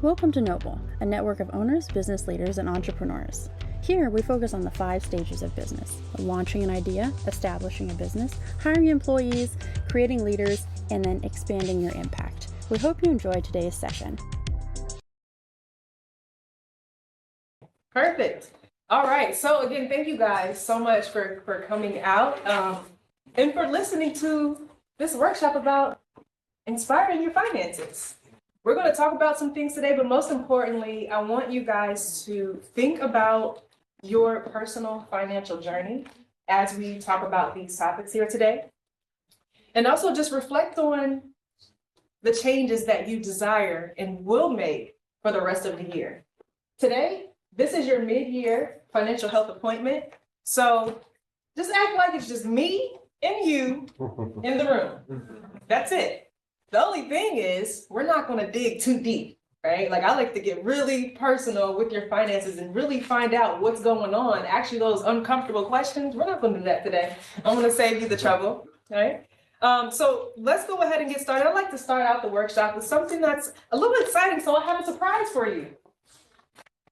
Welcome to Noble, a network of owners, business leaders, and entrepreneurs. Here, we focus on the 5 stages of business: launching an idea, establishing a business, hiring employees, creating leaders, and then expanding your impact. We hope you enjoy today's session. Perfect. All right. So again, thank you guys so much for coming out and for listening to this workshop about inspiring your finances. We're going to talk about some things today, but most importantly, I want you guys to think about your personal financial journey as we talk about these topics here today. And also just reflect on the changes that you desire and will make for the rest of the year. Today, this is your mid-year financial health appointment. So just act like it's just me and you in the room. That's it. The only thing is, we're not going to dig too deep, right? Like, I like to get really personal with your finances and really find out what's going on. Actually, those uncomfortable questions, we're not going to do that today. I'm going to save you the trouble, right? So let's go ahead and get started. I'd like to start out the workshop with something that's a little exciting, so I have a surprise for you.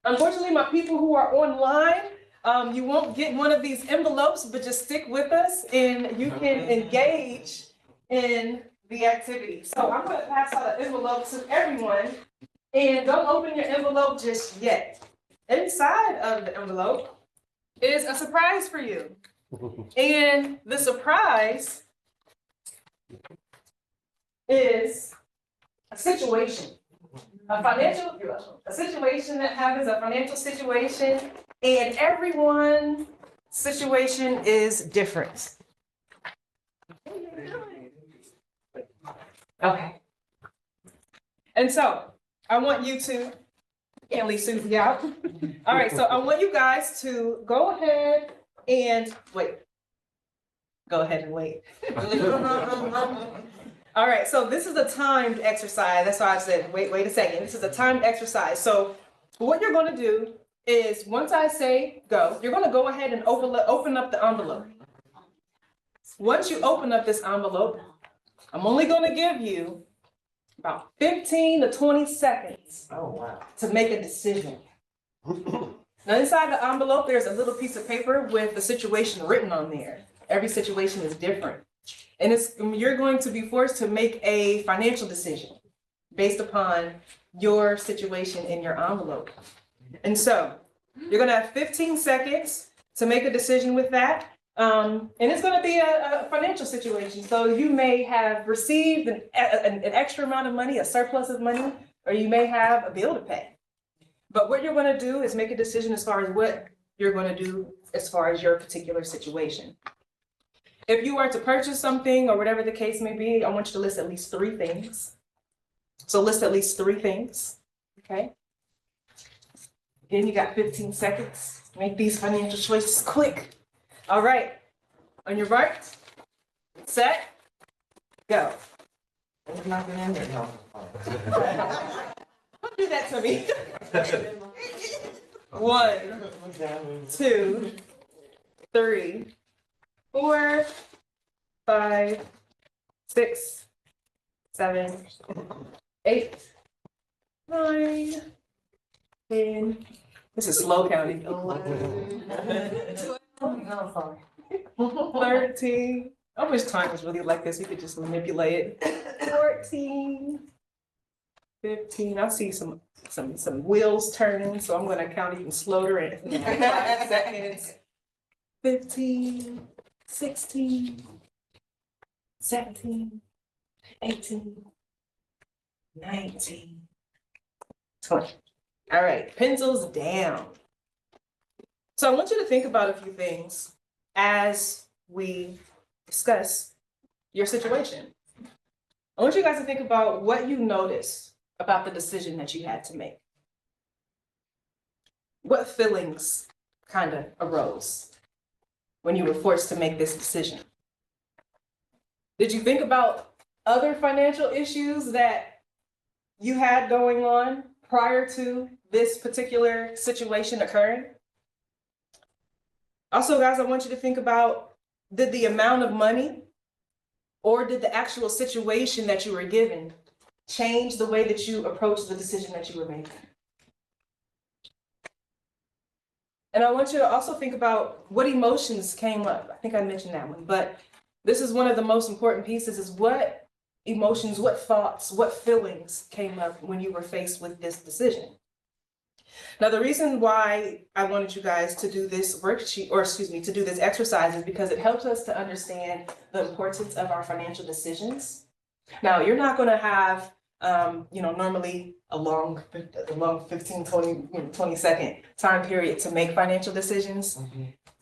Unfortunately, my people who are online, you won't get one of these envelopes, but just stick with us and you can engage in the activity. So I'm going to pass out an envelope to everyone, and don't open your envelope just yet. Inside of the envelope is a surprise for you. And the surprise is a situation. A situation that happens, a financial situation, and everyone's situation is different. Okay. And so I want you to, can't leave Susie out. All right, so I want you guys to go ahead and wait. Go ahead and wait. All right, so this is a timed exercise. That's why I said, wait a second. This is a timed exercise. So what you're going to do is, once I say go, you're going to go ahead and open up the envelope. Once you open up this envelope, I'm only going to give you about 15 to 20 seconds to make a decision. Now, inside the envelope, there's a little piece of paper with the situation written on there. Every situation is different. And you're going to be forced to make a financial decision based upon your situation in your envelope. And so you're going to have 15 seconds to make a decision with that. And it's going to be a financial situation. So you may have received an extra amount of money, a surplus of money, or you may have a bill to pay. But what you're going to do is make a decision as far as what you're going to do as far as your particular situation. If you were to purchase something or whatever the case may be, I want you to list at least 3 things. So list at least 3 things, okay? Again, you got 15 seconds. Make these financial choices quick. All right, on your mark, set, go. Don't do that to me. 1, 2, 3, 4, 5, 6, 7, 8, 9, 10. This is slow counting. 11, 13. I wish time was really like this. You could just manipulate it. 14, 15. I see some wheels turning, so I'm going to count even slower in 5 seconds. 15, 16, 17, 18, 19, 20. All right, pencils down. So I want you to think about a few things as we discuss your situation. I want you guys to think about what you noticed about the decision that you had to make. What feelings kind of arose when you were forced to make this decision? Did you think about other financial issues that you had going on prior to this particular situation occurring? Also, guys, I want you to think about, did the amount of money or did the actual situation that you were given change the way that you approach the decision that you were making? And I want you to also think about what emotions came up. I think I mentioned that one, but this is one of the most important pieces is what emotions, what thoughts, what feelings came up when you were faced with this decision. Now, the reason why I wanted you guys to do this worksheet, or excuse me, to do this exercise is because it helps us to understand the importance of our financial decisions. Now, you're not going to have, normally a long 15, 20 second time period to make financial decisions.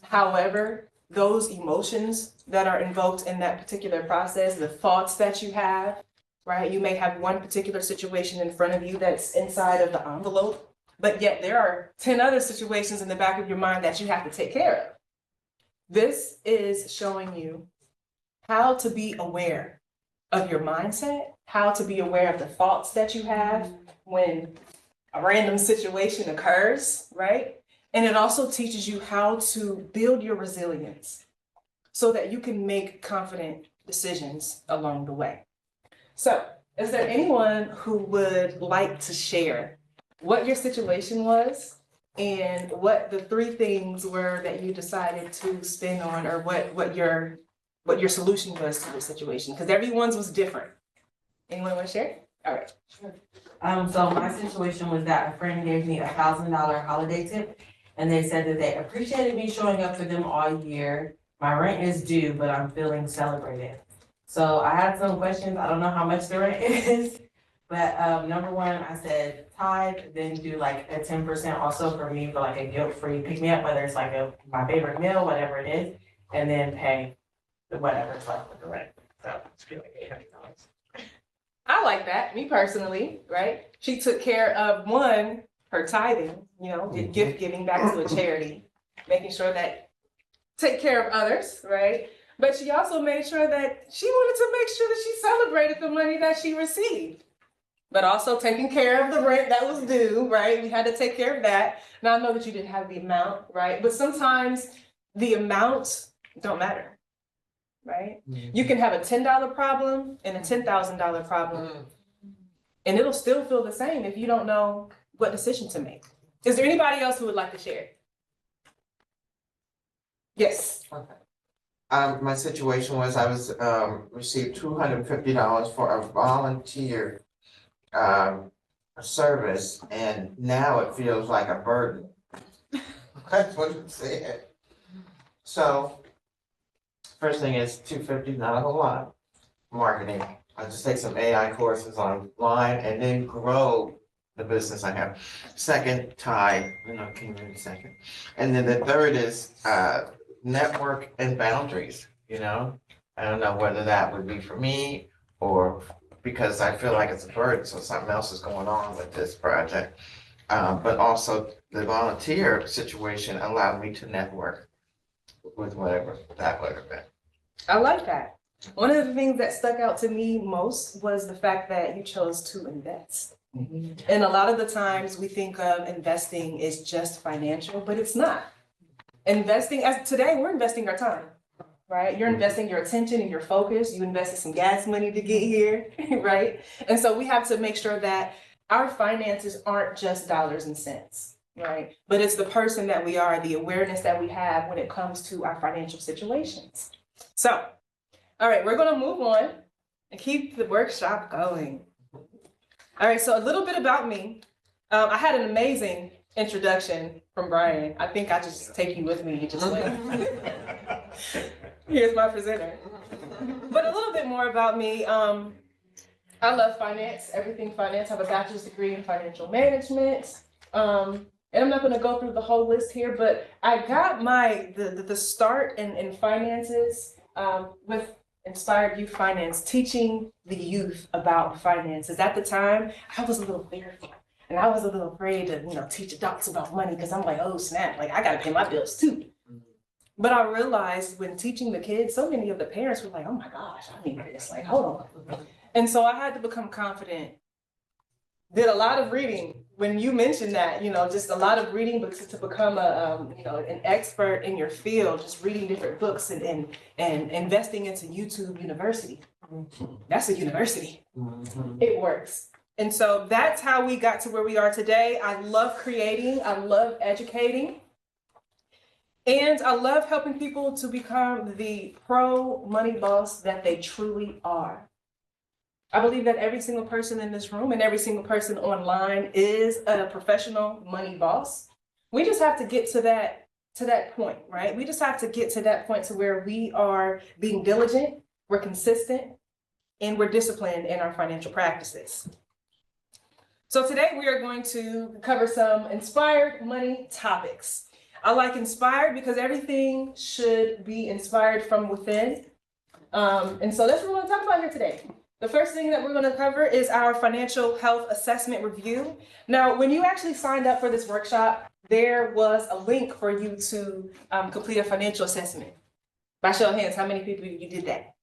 However, those emotions that are invoked in that particular process, the thoughts that you have, right? You may have one particular situation in front of you that's inside of the envelope, but yet there are 10 other situations in the back of your mind that you have to take care of. This is showing you how to be aware of your mindset, how to be aware of the thoughts that you have when a random situation occurs, right? And it also teaches you how to build your resilience so that you can make confident decisions along the way. So, is there anyone who would like to share what your situation was and what the 3 things were that you decided to spend on, or what your solution was to the situation? Because everyone's was different. Anyone want to share? All right. Sure. So my situation was that a friend gave me $1,000 holiday tip, and they said that they appreciated me showing up for them all year. My rent is due, but I'm feeling celebrated. So I had some questions. I don't know how much the rent is, but number one, I said tithe, then do like a 10% also for me for like a guilt-free pick-me-up, whether it's like my favorite meal, whatever it is, and then pay the whatever's left with the rent. So it's really $800. I like that, me personally, right? She took care of one, her tithing, gift giving back to a charity, making sure that take care of others, right? But she also made sure that she wanted to make sure that she celebrated the money that she received, but also taking care of the rent that was due, right? We had to take care of that. Now I know that you didn't have the amount, right? But sometimes the amounts don't matter. Right? You can have a $10 problem and a $10,000 problem, and it'll still feel the same if you don't know what decision to make. Is there anybody else who would like to share? Yes. Okay. My situation was I was received $250 for a volunteer service, and now it feels like a burden. That's what I'm saying. So first thing is $250, not a whole lot. Marketing. I just take some AI courses online and then grow the business I have. Second, tithe. Can you second? And then the third is network and boundaries. I don't know whether that would be for me or because I feel like it's a burden, so something else is going on with this project. But also the volunteer situation allowed me to network with whatever that would have been. I like that. One of the things that stuck out to me most was the fact that you chose to invest. And a lot of the times we think of investing as just financial, but it's not. Investing, as today, we're investing our time, right? You're investing your attention and your focus. You invested some gas money to get here, right? And so we have to make sure that our finances aren't just dollars and cents, right? But it's the person that we are, the awareness that we have when it comes to our financial situations. So, all right, we're going to move on and keep the workshop going. All right, so a little bit about me. I had an amazing introduction from Brian. I think I just take you with me and just like, here's my presenter. But a little bit more about me. I love finance, everything finance. I have a bachelor's degree in financial management. And I'm not going to go through the whole list here, but I got the start in finances with Inspired Youth Finance, teaching the youth about finances. At the time, I was a little fearful, and I was a little afraid to teach adults about money because I'm like, oh snap, like I got to pay my bills too. But I realized when teaching the kids, so many of the parents were like, oh my gosh, I need this. Like, hold on. And so I had to become confident. Did a lot of reading when you mentioned that, just a lot of reading books to become an expert in your field, just reading different books and investing into YouTube University. That's a university. It works. And so that's how we got to where we are today. I love creating, I love educating, and I love helping people to become the pro money boss that they truly are. I believe that every single person in this room and every single person online is a professional money boss. We just have to get to that point, right? We just have to get to that point to where we are being diligent, we're consistent, and we're disciplined in our financial practices. So today we are going to cover some inspired money topics. I like inspired because everything should be inspired from within. And so that's what we're going to talk about here today. The first thing that we're going to cover is our financial health assessment review. Now, when you actually signed up for this workshop, there was a link for you to complete a financial assessment. By show of hands, how many people you did that?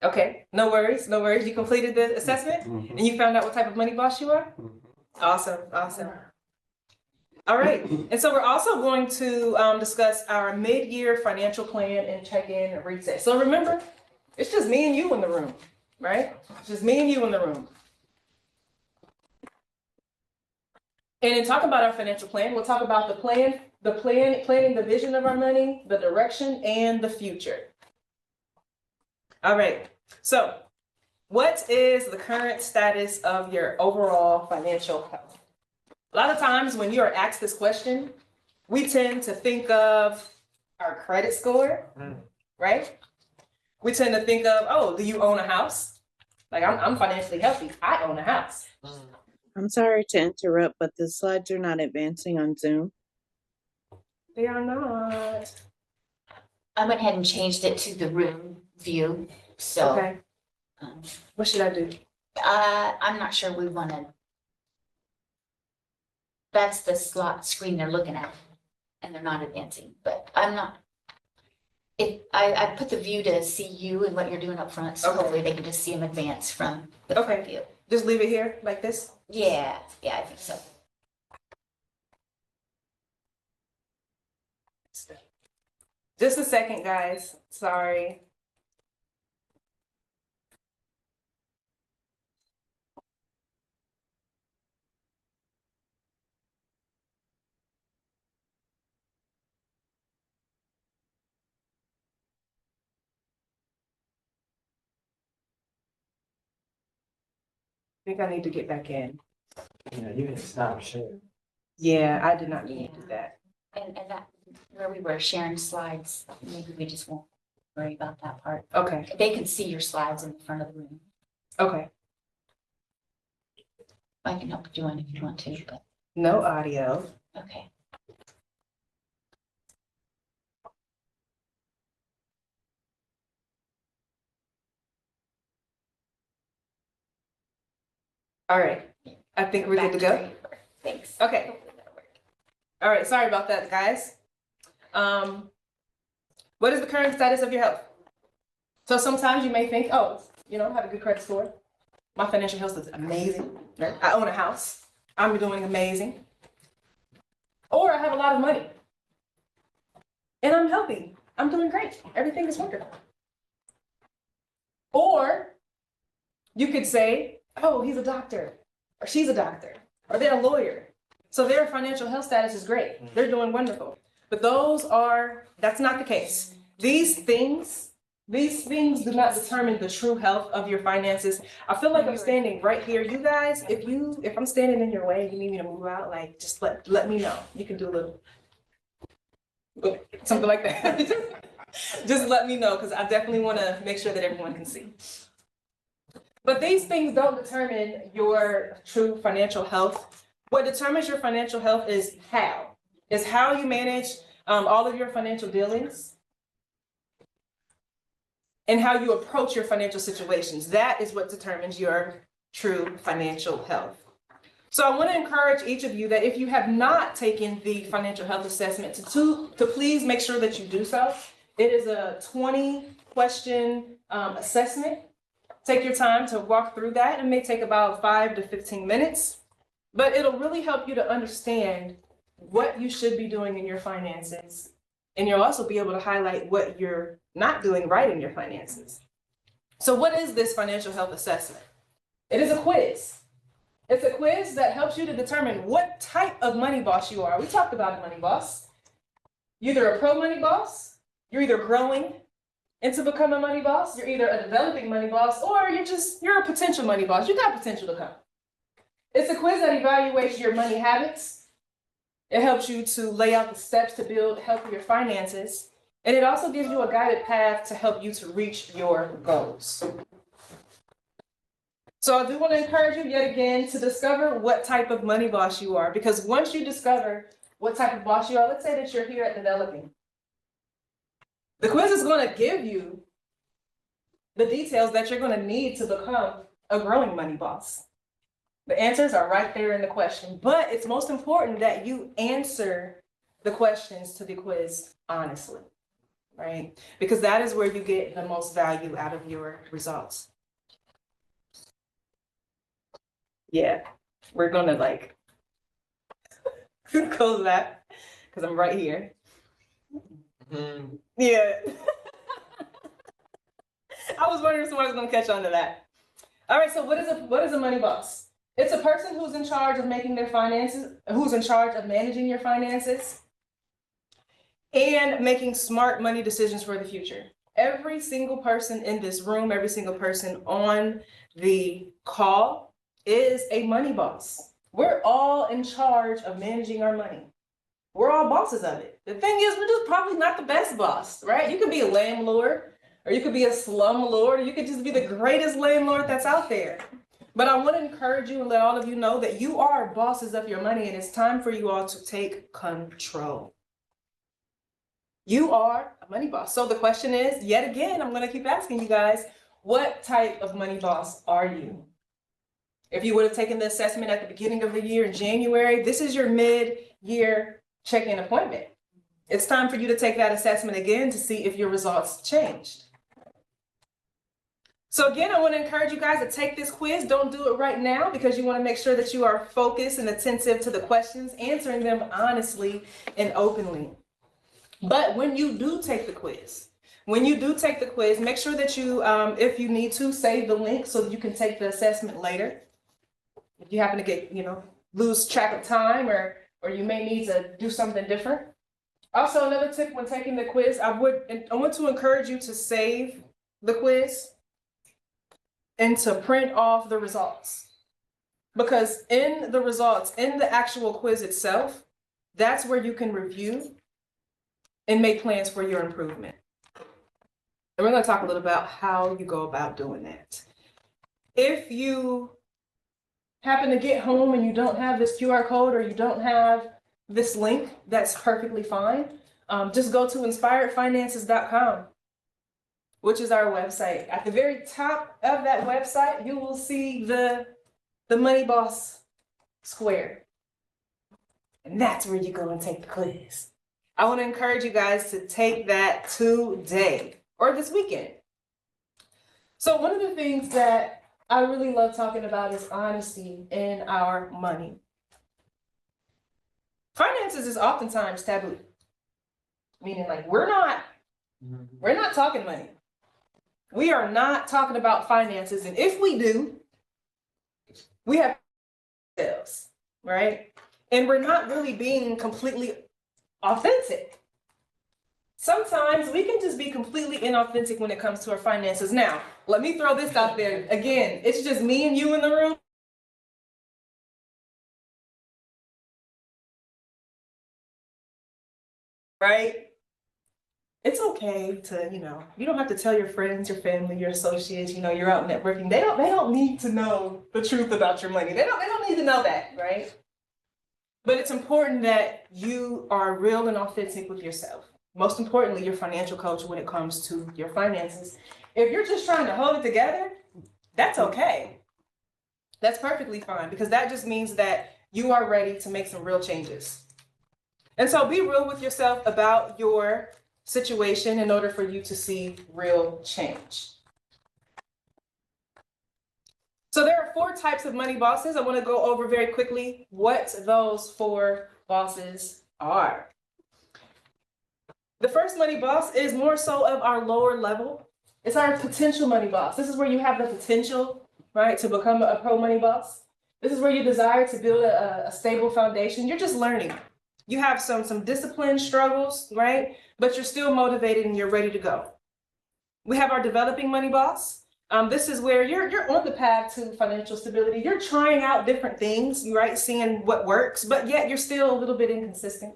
Okay, no worries, no worries. You completed the assessment and you found out what type of money boss you are? Awesome, awesome. All right, and so we're also going to discuss our mid-year financial plan and check-in and reset. So remember, it's just me and you in the room, right? It's just me and you in the room. And in talking about our financial plan, we'll talk about planning the vision of our money, the direction, and the future. All right, so what is the current status of your overall financial health? A lot of times when you are asked this question, we tend to think of our credit score, right? We tend to think of, oh, do you own a house? Like I'm financially healthy, I own a house. I'm sorry to interrupt, but the slides are not advancing on Zoom. They are not. I went ahead and changed it to the room view, so. Okay, what should I do? I'm not sure we want to. That's the slot screen they're looking at, and they're not advancing, but I'm not. If I put the view to see you and what you're doing up front, so Okay. hopefully they can just see them advance from the Okay. front view. Just leave it here like this? Yeah, I think so. Just a second, guys, sorry. I think I need to get back in. You can stop sharing. Yeah, I did not need to do that. And that, where we were sharing slides, maybe we just won't worry about that part. Okay, They can see your slides in the front of the room. okay. I can help join if you want to, but, No audio. okay. All right, I think we're good to go. Thanks. Okay. Hopefully that'll work. All right, sorry about that, guys. What is the current status of your health? So sometimes you may think, oh, I have a good credit score. My financial health is amazing. Right? I own a house. I'm doing amazing. Or I have a lot of money. And I'm healthy. I'm doing great. Everything is wonderful. Or you could say, oh, he's a doctor, or she's a doctor, or they're a lawyer. So their financial health status is great. They're doing wonderful. But that's not the case. These things do not determine the true health of your finances. I feel like I'm standing right here. You guys, if I'm standing in your way and you need me to move out, like just let me know. You can do a little something like that. Just let me know, because I definitely want to make sure that everyone can see. But these things don't determine your true financial health. What determines your financial health is how you manage all of your financial dealings and how you approach your financial situations. That is what determines your true financial health. So I want to encourage each of you that if you have not taken the financial health assessment, to please make sure that you do so. It is a 20-question assessment. Take your time to walk through that. It may take about 5 to 15 minutes. but it'll really help you to understand what you should be doing in your finances. And you'll also be able to highlight what you're not doing right in your finances. So what is this financial health assessment? It is a quiz. It's a quiz that helps you to determine what type of money boss you are. We talked about money boss. You're either a pro money boss, you're either growing into become a money boss, you're either a developing money boss, or you're a potential money boss. You got potential to come. It's a quiz that evaluates your money habits. It helps you to lay out the steps to build healthier finances. And it also gives you a guided path to help you to reach your goals. So I do want to encourage you yet again to discover what type of money boss you are, because once you discover what type of boss you are, let's say that you're here at developing. The quiz is going to give you the details that you're going to need to become a growing money boss. The answers are right there in the question, but it's most important that you answer the questions to the quiz honestly, right? Because that is where you get the most value out of your results. Yeah, we're gonna like close that because I'm right here. Yeah. I was wondering if somebody was gonna catch on to that. All right, so what is a money boss? It's a person who's in charge of making their finances, who's in charge of managing your finances and making smart money decisions for the future. Every single person in this room, every single person on the call is a money boss. We're all in charge of managing our money. We're all bosses of it. The thing is, we're just probably not the best boss, right? You could be a landlord, or you could be a slumlord, or you could just be the greatest landlord that's out there. But I want to encourage you and let all of you know that you are bosses of your money, and it's time for you all to take control. You are a money boss. So the question is, yet again, I'm going to keep asking you guys, what type of money boss are you? If you would have taken the assessment at the beginning of the year in January, this is your mid-year check-in appointment. It's time for you to take that assessment again to see if your results changed. So again, I want to encourage you guys to take this quiz. Don't do it right now because you want to make sure that you are focused and attentive to the questions, answering them honestly and openly. But when you do take the quiz, make sure that you, if you need to, save the link so that you can take the assessment later. If you happen to get, lose track of time or you may need to do something different. Also, another tip when taking the quiz, I want to encourage you to save the quiz and to print off the results. Because in the results, in the actual quiz itself, that's where you can review and make plans for your improvement. And we're going to talk a little about how you go about doing that. If you happen to get home and you don't have this QR code or you don't have this link, that's perfectly fine. Just go to inspiredfinances.com, which is our website. At the very top of that website, you will see the Money Boss square. And that's where you go and take the quiz. I want to encourage you guys to take that today or this weekend. So one of the things that I really love talking about is honesty in our money. Finances is oftentimes taboo, meaning like we're not talking money. We are not talking about finances, and if we do, we have ourselves, right? And we're not really being completely authentic. Sometimes we can just be completely inauthentic when it comes to our finances. Now, let me throw this out there. Again, it's just me and you in the room. Right? It's okay to, you don't have to tell your friends, your family, your associates, you're out networking. They don't need to know the truth about your money. They don't need to know that, right? But it's important that you are real and authentic with yourself. Most importantly, your financial coach when it comes to your finances. If you're just trying to hold it together, that's okay. That's perfectly fine because that just means that you are ready to make some real changes. And so be real with yourself about your situation in order for you to see real change. So there are 4 types of money bosses. I want to go over very quickly what those 4 bosses are. The first money boss is more so of our lower level. It's our potential money boss. This is where you have the potential, right, to become a pro money boss. This is where you desire to build a stable foundation. You're just learning. You have some discipline struggles, right? But you're still motivated and you're ready to go. We have our developing money boss. This is where you're on the path to financial stability. You're trying out different things, right? Seeing what works, but yet you're still a little bit inconsistent.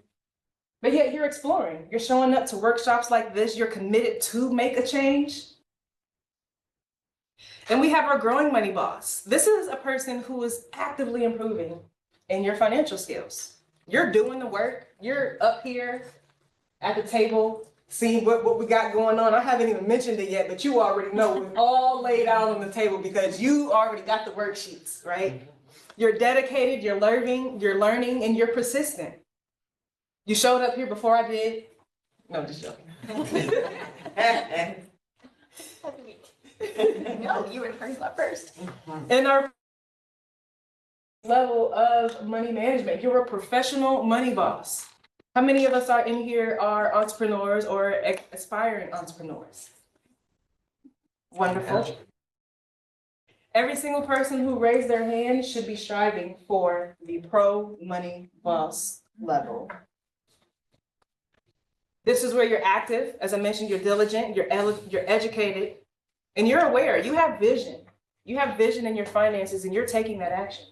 But yet you're exploring. You're showing up to workshops like this. You're committed to make a change. And we have our growing money boss. This is a person who is actively improving in your financial skills. You're doing the work. You're up here at the table, seeing what we got going on. I haven't even mentioned it yet, but you already know it's all laid out on the table because you already got the worksheets, right? You're dedicated, you're learning, and you're persistent. You showed up here before I did. No, just joking. No, you were in the parking lot first. In our level of money management, you're a professional money boss. How many of us are in here are entrepreneurs or aspiring entrepreneurs? Wonderful. Every single person who raised their hand should be striving for the pro money boss level. This is where you're active. As I mentioned, you're diligent, you're educated, and you're aware. You have vision. You have vision in your finances, and you're taking that action.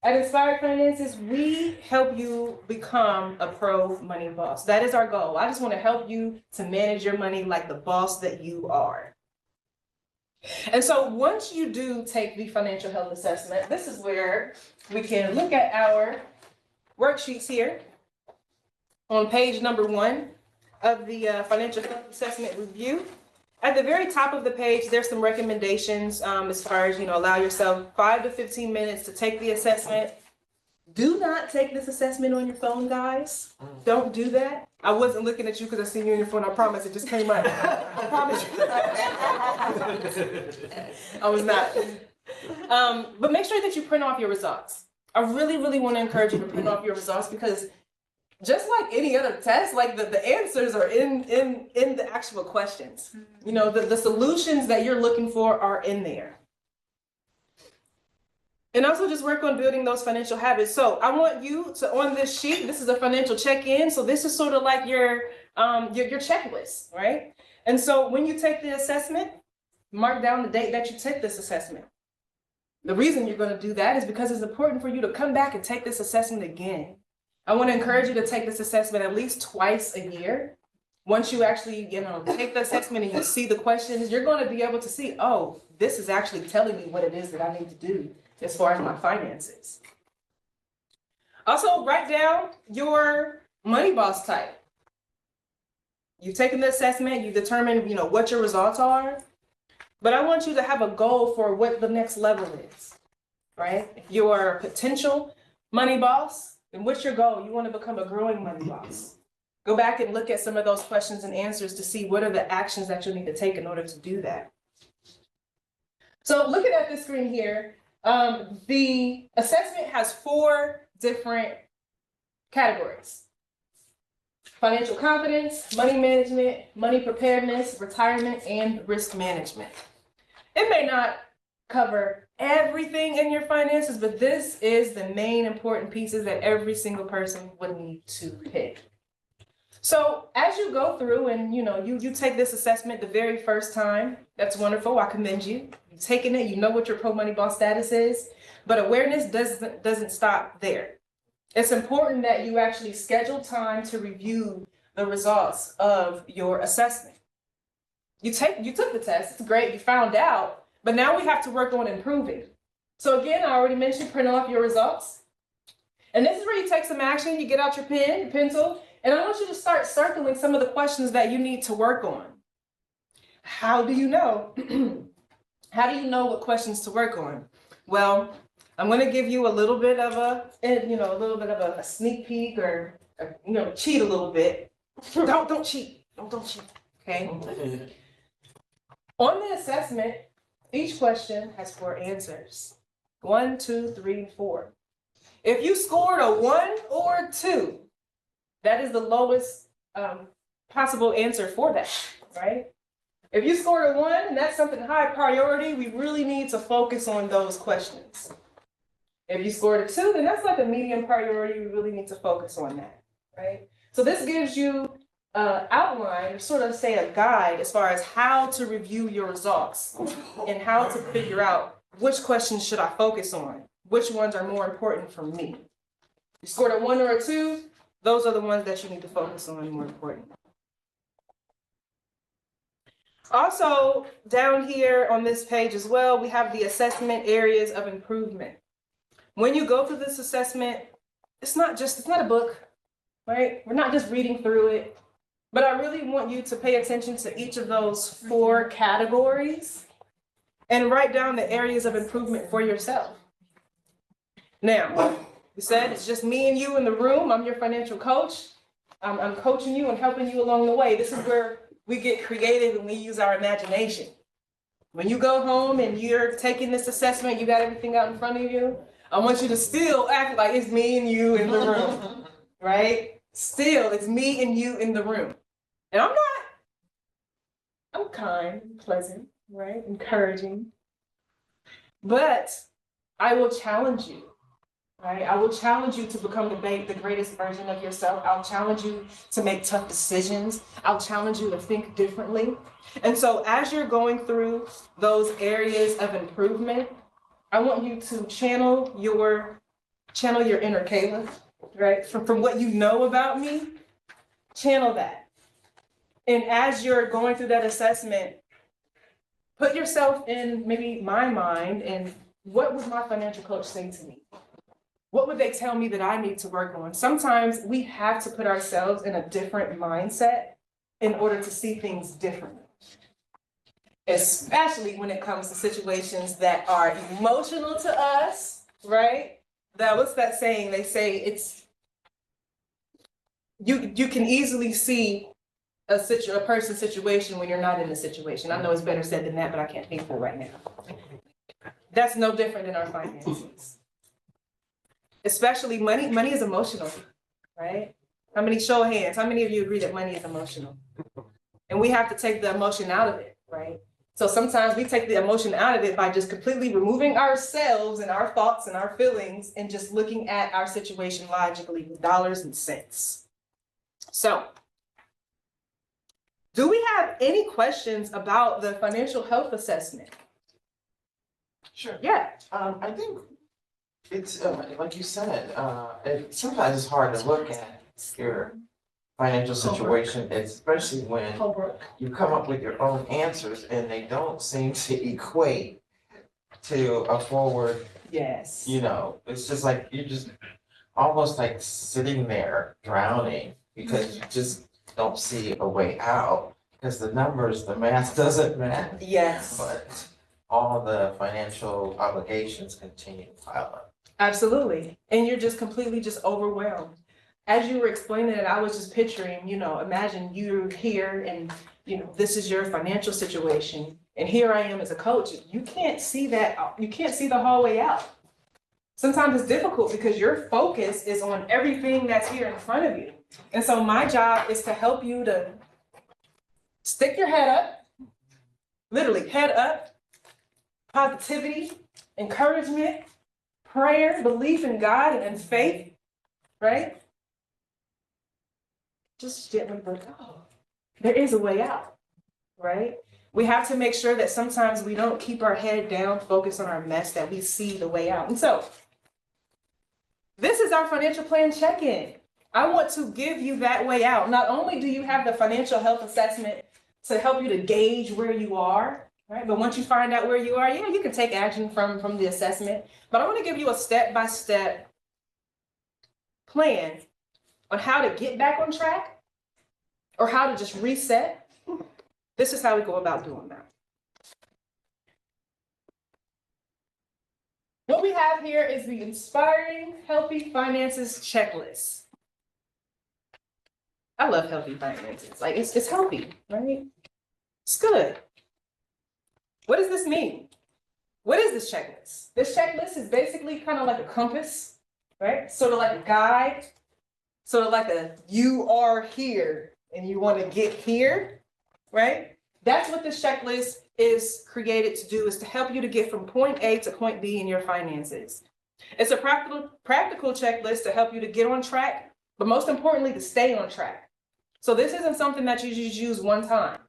At Inspired Finances, we help you become a pro money boss. That is our goal. I just want to help you to manage your money like the boss that you are. And so once you do take the financial health assessment, this is where we can look at our worksheets here. On page number 1 of the financial health assessment review, at the very top of the page, there's some recommendations as far as, allow yourself 5 to 15 minutes to take the assessment. Do not take this assessment on your phone, guys. Don't do that. I wasn't looking at you because I seen you on your phone. I promise it just came out. I promise you. I was not. But make sure that you print off your results. I really, really want to encourage you to print off your results because just like any other test, like the answers are in the actual questions. The solutions that you're looking for are in there. And also just work on building those financial habits. So I want you to, on this sheet, this is a financial check-in. So this is sort of like your checklist, right? And so when you take the assessment, mark down the date that you took this assessment. The reason you're going to do that is because it's important for you to come back and take this assessment again. I want to encourage you to take this assessment at least twice a year. Once you actually, take the assessment and you see the questions, you're going to be able to see, oh, this is actually telling me what it is that I need to do as far as my finances. Also, write down your money boss type. You've taken the assessment, you've determined, what your results are, but I want you to have a goal for what the next level is, right? If you're a potential money boss, then what's your goal? You want to become a growing money boss. Go back and look at some of those questions and answers to see what are the actions that you'll need to take in order to do that. So looking at this screen here, the assessment has 4 different categories: financial confidence, money management, money preparedness, retirement, and risk management. It may not cover everything in your finances, but this is the main important pieces that every single person would need to hit. So as you go through and you take this assessment the very first time, that's wonderful. I commend you. You've taken it, you know what your pro money boss status is, but awareness doesn't stop there. It's important that you actually schedule time to review the results of your assessment. You took the test, it's great, you found out, but now we have to work on improving. So again, I already mentioned print off your results. And this is where you take some action, you get out your pen, your pencil, and I want you to start circling some of the questions that you need to work on. How do you know? How do you know what questions to work on? Well, I'm going to give you a little bit of a sneak peek or cheat a little bit. Don't cheat. Don't cheat. Okay. On the assessment, Each question has 4 answers. 1, 2, 3, 4. If you scored a 1 or a 2, that is the lowest possible answer for that, right? If you scored a 1 and that's something high priority, we really need to focus on those questions. If you scored a 2, then that's like a medium priority. We really need to focus on that, right? So this gives you an outline, or sort of say a guide as far as how to review your results and how to figure out which questions should I focus on, which ones are more important for me. You scored a 1 or a 2, those are the ones that you need to focus on more important. Also, down here on this page as well, we have the assessment areas of improvement. When you go through this assessment, it's not a book, right? We're not just reading through it, but I really want you to pay attention to each of those 4 categories and write down the areas of improvement for yourself. Now, you said it's just me and you in the room. I'm your financial coach. I'm coaching you and helping you along the way. This is where we get creative and we use our imagination. When you go home and you're taking this assessment, you got everything out in front of you, I want you to still act like it's me and you in the room, right? Still, it's me and you in the room. And I'm kind, pleasant, right? Encouraging. But I will challenge you, right? I will challenge you to become the greatest version of yourself. I'll challenge you to make tough decisions. I'll challenge you to think differently. And so as you're going through those areas of improvement, I want you to channel your inner Kayla, right? From what you know about me, channel that. And as you're going through that assessment, put yourself in maybe my mind and what would my financial coach say to me? What would they tell me that I need to work on? Sometimes we have to put ourselves in a different mindset in order to see things differently, especially when it comes to situations that are emotional to us, right? What's that saying? They say it's, you can easily see a person's situation when you're not in the situation. I know it's better said than that, but I can't think of it right now. That's no different in our finances. Especially money. Money is emotional, right? How many show of hands? How many of you agree that money is emotional? And we have to take the emotion out of it, right? So sometimes we take the emotion out of it by just completely removing ourselves and our thoughts and our feelings and just looking at our situation logically with dollars and cents. So, do we have any questions about the financial health assessment? Sure. Yeah. I think it's, like you said, sometimes it's hard to look at your financial situation, especially when you come up with your own answers and they don't seem to equate to a forward, Yes. it's just like, you're just almost like sitting there drowning because you just don't see a way out because the math doesn't match. Yes. But all the financial obligations continue to pile up. Absolutely. And you're just completely just overwhelmed. As you were explaining it, I was just picturing, imagine you're here and, this is your financial situation. And here I am as a coach. You can't see that. You can't see the hallway out. Sometimes it's difficult because your focus is on everything that's here in front of you. And so my job is to help you to stick your head up, literally head up, positivity, encouragement, prayer, belief in God and faith, right? Just gently break, there is a way out, right? We have to make sure that sometimes we don't keep our head down, focus on our mess, that we see the way out. And so, this is our financial plan check-in. I want to give you that way out. Not only do you have the financial health assessment to help you to gauge where you are, right? But once you find out where you are, you can take action from the assessment. But I want to give you a step-by-step plan on how to get back on track or how to just reset. This is how we go about doing that. What we have here is the Inspiring Healthy Finances Checklist. I love healthy finances. Like it's healthy, right? It's good. What does this mean? What is this checklist? This checklist is basically kind of like a compass, right? Sort of like a guide, sort of like a you are here and you want to get here, right? That's what this checklist is created to do, is to help you to get from point A to point B in your finances. It's a practical checklist to help you to get on track, but most importantly, to stay on track. So this isn't something that you just use one time.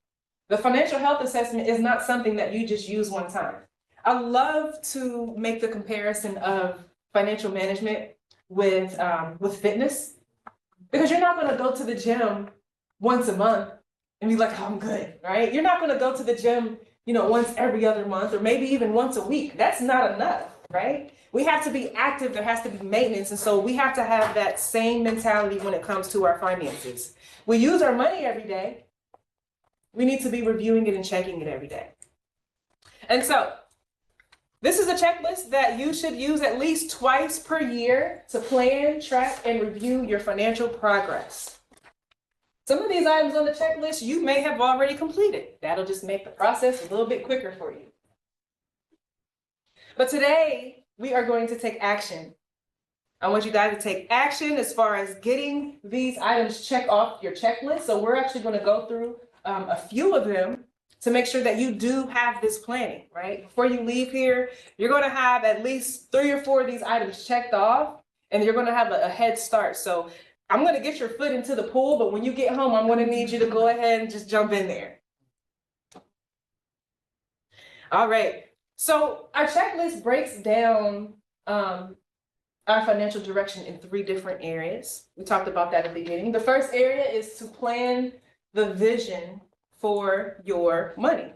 The financial health assessment is not something that you just use one time. I love to make the comparison of financial management with fitness, because you're not going to go to the gym once a month and be like, oh, I'm good, right? You're not going to go to the gym, once every other month, or maybe even once a week. That's not enough, right? We have to be active. There has to be maintenance. And so we have to have that same mentality when it comes to our finances. We use our money every day. We need to be reviewing it and checking it every day. And so this is a checklist that you should use at least twice per year to plan, track, and review your financial progress. Some of these items on the checklist you may have already completed. That'll just make the process a little bit quicker for you. But today, we are going to take action. I want you guys to take action as far as getting these items checked off your checklist. So we're actually going to go through a few of them to make sure that you do have this planning, right? Before you leave here, you're going to have at least 3 or 4 of these items checked off, and you're going to have a head start. So I'm going to get your foot into the pool, but when you get home, I'm going to need you to go ahead and just jump in there. All right. So our checklist breaks down our financial direction in 3 different areas. We talked about that at the beginning. The first area is to plan the vision for your money.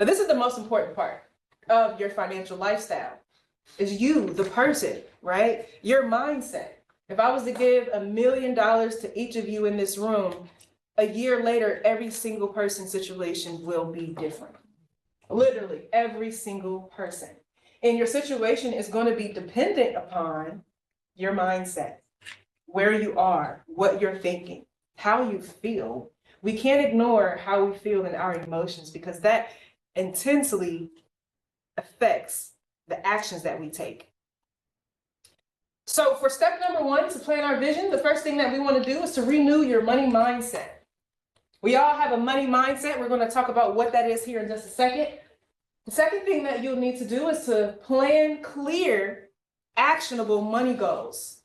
Now, this is the most important part of your financial lifestyle, is you, the person, right? Your mindset. If I was to give $1 million to each of you in this room, a year later, every single person's situation will be different. Literally every single person. And your situation is going to be dependent upon your mindset, where you are, what you're thinking, how you feel. We can't ignore how we feel and our emotions, because that intensely affects the actions that we take. So for step number 1, to plan our vision, the first thing that we want to do is to renew your money mindset. We all have a money mindset. We're going to talk about what that is here in just a second. The second thing that you'll need to do is to plan clear, actionable money goals.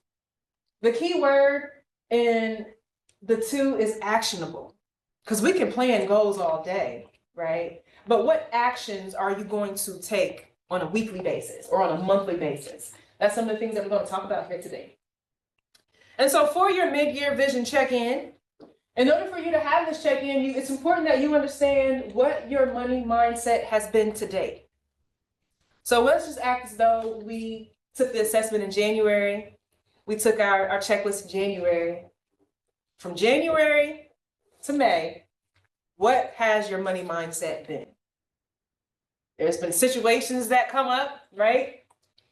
The key word in the 2 is actionable, because we can plan goals all day, right? But what actions are you going to take on a weekly basis or on a monthly basis? That's some of the things that we're going to talk about here today. And so for your mid-year vision check-in, in order for you to have this check-in, it's important that you understand what your money mindset has been to date. So let's just act as though we took the assessment in January. We took our checklist in January. From January to May, what has your money mindset been? There's been situations that come up, right?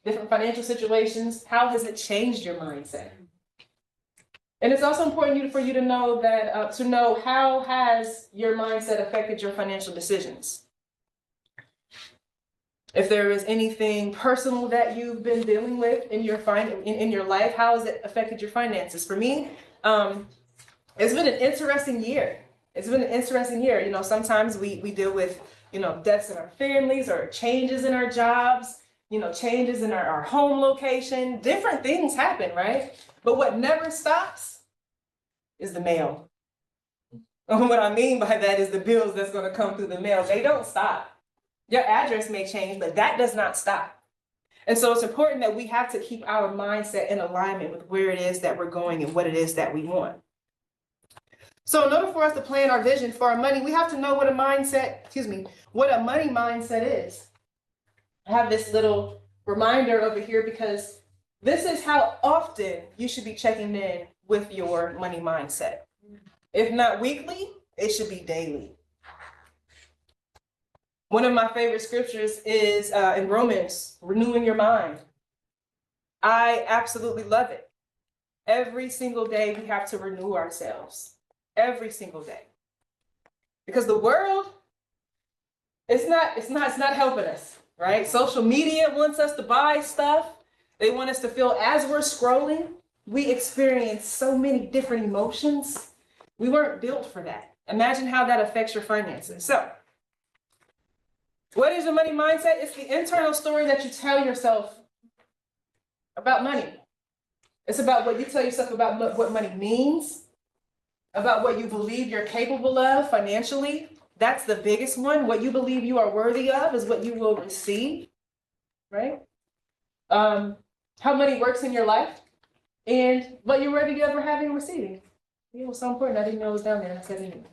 Different financial situations. How has it changed your mindset? And it's also important for you to know that how has your mindset affected your financial decisions. If there is anything personal that you've been dealing with in your life, how has it affected your finances? For me, it's been an interesting year. It's been an interesting year. Sometimes we deal with, deaths in our families or changes in our jobs, changes in our home location. Different things happen, right? But what never stops is the mail. And what I mean by that is the bills that's going to come through the mail. They don't stop. Your address may change, but that does not stop. And so it's important that we have to keep our mindset in alignment with where it is that we're going and what it is that we want. So in order for us to plan our vision for our money, we have to know what a money mindset is. I have this little reminder over here because this is how often you should be checking in with your money mindset. If not weekly, it should be daily. One of my favorite scriptures is in Romans, renewing your mind. I absolutely love it. Every single day we have to renew ourselves. Every single day. Because the world, it's not helping us, right? Social media wants us to buy stuff. They want us to feel as we're scrolling, we experience so many different emotions. We weren't built for that. Imagine how that affects your finances. So, what is your money mindset? It's the internal story that you tell yourself about money. It's about what you tell yourself about what money means, about what you believe you're capable of financially. That's the biggest one. What you believe you are worthy of is what you will receive, right? How money works in your life and what you're worthy of having and receiving. It was so important. I didn't know it was down there. And I said it.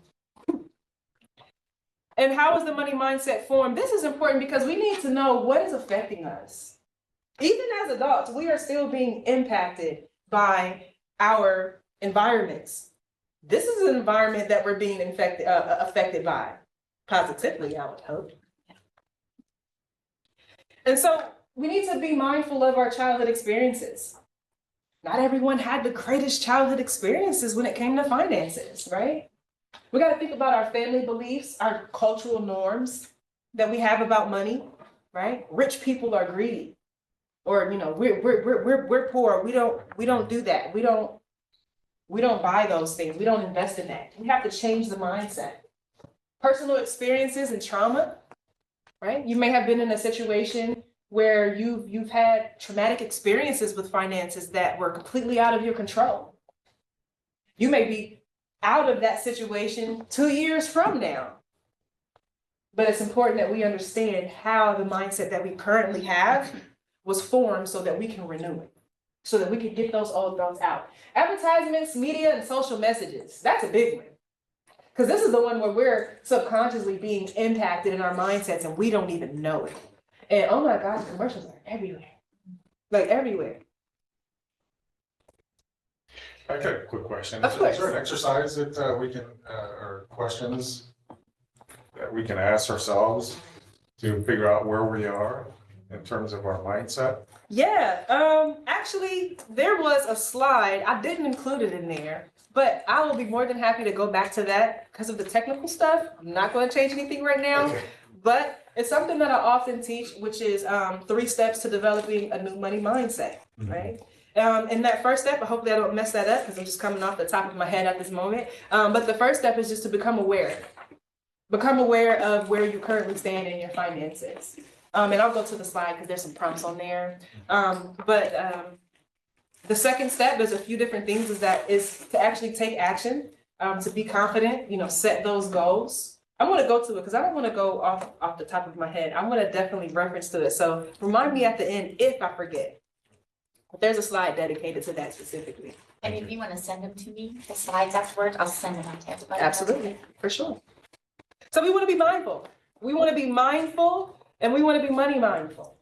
And how is the money mindset formed? This is important because we need to know what is affecting us. Even as adults, we are still being impacted by our environments. This is an environment that we're being affected by positively, I would hope. And so we need to be mindful of our childhood experiences. Not everyone had the greatest childhood experiences when it came to finances, right? We got to think about our family beliefs, our cultural norms that we have about money, right? Rich people are greedy, or we're poor. We don't do that. We don't buy those things. We don't invest in that. We have to change the mindset. Personal experiences and trauma, right? You may have been in a situation where you've had traumatic experiences with finances that were completely out of your control. You may be out of that situation 2 years from now. But it's important that we understand how the mindset that we currently have was formed so that we can renew it, so that we can get those old thoughts out. Advertisements, media, and social messages, that's a big one. Because this is the one where we're subconsciously being impacted in our mindsets and we don't even know it. And oh my gosh, commercials are everywhere. Like everywhere. I got a quick question. Of course. Is there an exercise that we can, or questions that we can ask ourselves to figure out where we are in terms of our mindset? Yeah, actually, there was a slide. I didn't include it in there, but I will be more than happy to go back to that because of the technical stuff. I'm not going to change anything right now, Okay. but it's something that I often teach, which is 3 steps to developing a new money mindset, right? And that first step, hopefully I don't mess that up because I'm just coming off the top of my head at this moment. But the first step is just to become aware. Become aware of where you currently stand in your finances. And I'll go to the slide because there's some prompts on there. The second step, there's a few different things, is to actually take action, to be confident, set those goals. I'm going to go to it because I don't want to go off the top of my head. I'm going to definitely reference to it. So remind me at the end if I forget. But there's a slide dedicated to that specifically. And if you want to send them to me, the slides afterwards, I'll send them out to everybody. Absolutely, for sure. So we want to be mindful. We want to be mindful and we want to be money mindful,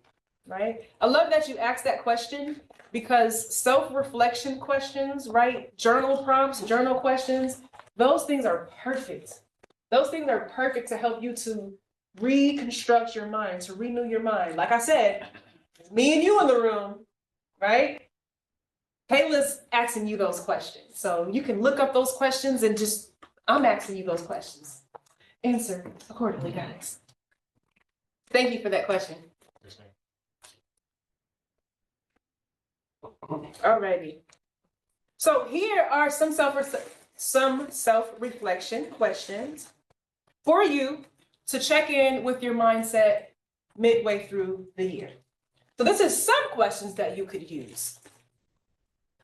right? I love that you asked that question because self-reflection questions, right? Journal prompts, journal questions, those things are perfect. Those things are perfect to help you to reconstruct your mind, to renew your mind. Like I said, it's me and you in the room, right? Kayla's asking you those questions. So you can look up those questions and I'm asking you those questions. Answer accordingly, guys. Thank you for that question. Alrighty. So here are some self-reflection questions for you to check in with your mindset midway through the year. So this is some questions that you could use.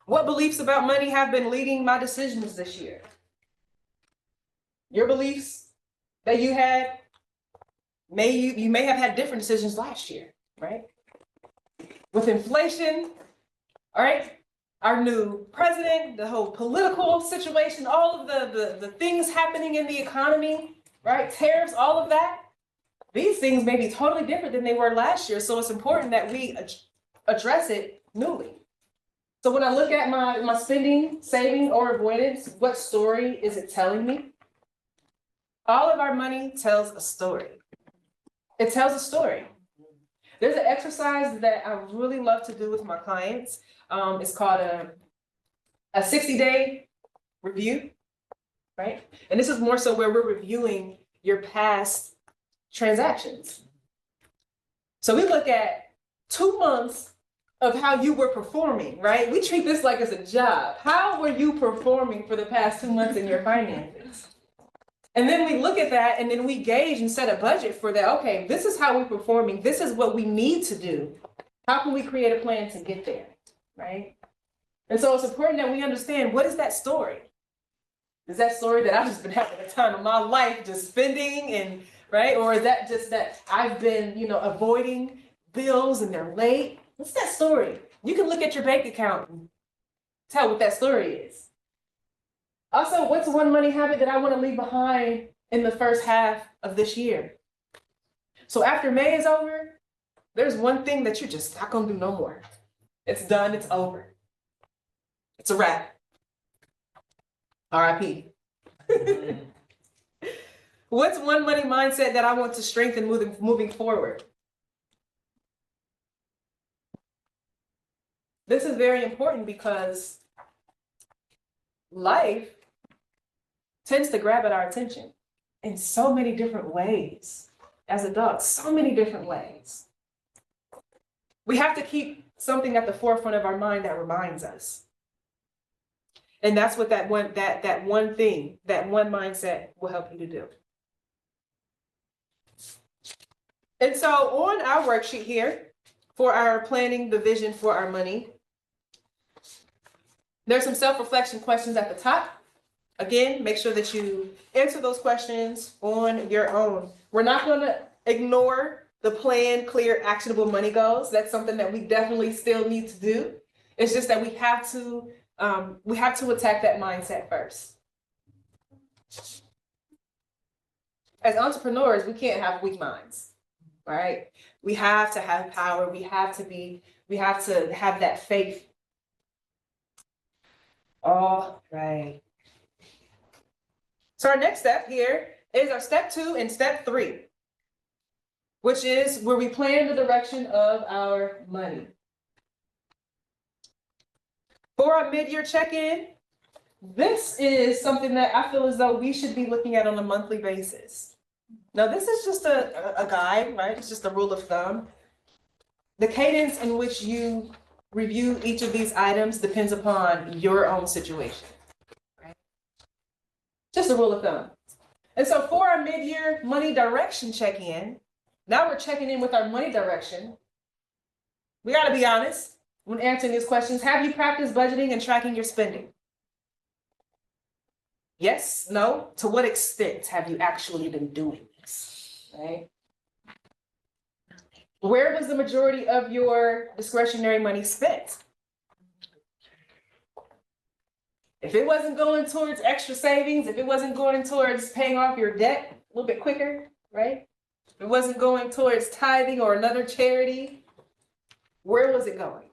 What beliefs about money have been leading my decisions this year? Your beliefs that you had, you may have had different decisions last year, right? With inflation, all right, our new president, the whole political situation, all of the things happening in the economy, right? Tariffs, all of that. These things may be totally different than they were last year. So it's important that we address it newly. So when I look at my spending, saving, or avoidance, what story is it telling me? All of our money tells a story. It tells a story. There's an exercise that I really love to do with my clients. It's called a 60-day review, right? And this is more so where we're reviewing your past transactions. So we look at 2 months of how you were performing, right? We treat this like it's a job. How were you performing for the past 2 months in your finances? And then we look at that and then we gauge and set a budget for that. Okay, this is how we're performing. This is what we need to do. How can we create a plan to get there, right? And so it's important that we understand, what is that story? Is that story that I've just been having a time of my life just spending and, right? Or is that just that I've been, avoiding bills and they're late? What's that story? You can look at your bank account and tell what that story is. Also, what's one money habit that I want to leave behind in the first half of this year? So after May is over, there's one thing that you're just not going to do no more. It's done, it's over. It's a wrap. RIP. What's one money mindset that I want to strengthen moving forward? This is very important because life tends to grab at our attention in so many different ways. As adults, so many different ways. We have to keep something at the forefront of our mind that reminds us. And that's what that one thing, that one mindset will help you to do. And so on our worksheet here, for our planning the vision for our money, there's some self-reflection questions at the top. Again, make sure that you answer those questions on your own. We're not going to ignore the plan, clear, actionable money goals. That's something that we definitely still need to do. It's just that we have to attack that mindset first. As entrepreneurs, we can't have weak minds, right? We have to have power. We have to have that faith. All right. So our next step here is our step 2 and step 3, which is where we plan the direction of our money. For our mid-year check-in, this is something that I feel as though we should be looking at on a monthly basis. Now, this is just a guide, right? It's just a rule of thumb. The cadence in which you review each of these items depends upon your own situation, right? Just a rule of thumb. And so for our mid-year money direction check-in, now we're checking in with our money direction. We got to be honest when answering these questions. Have you practiced budgeting and tracking your spending? Yes, no? To what extent have you actually been doing this, right? Where was the majority of your discretionary money spent? If it wasn't going towards extra savings, if it wasn't going towards paying off your debt a little bit quicker, right? If it wasn't going towards tithing or another charity, where was it going?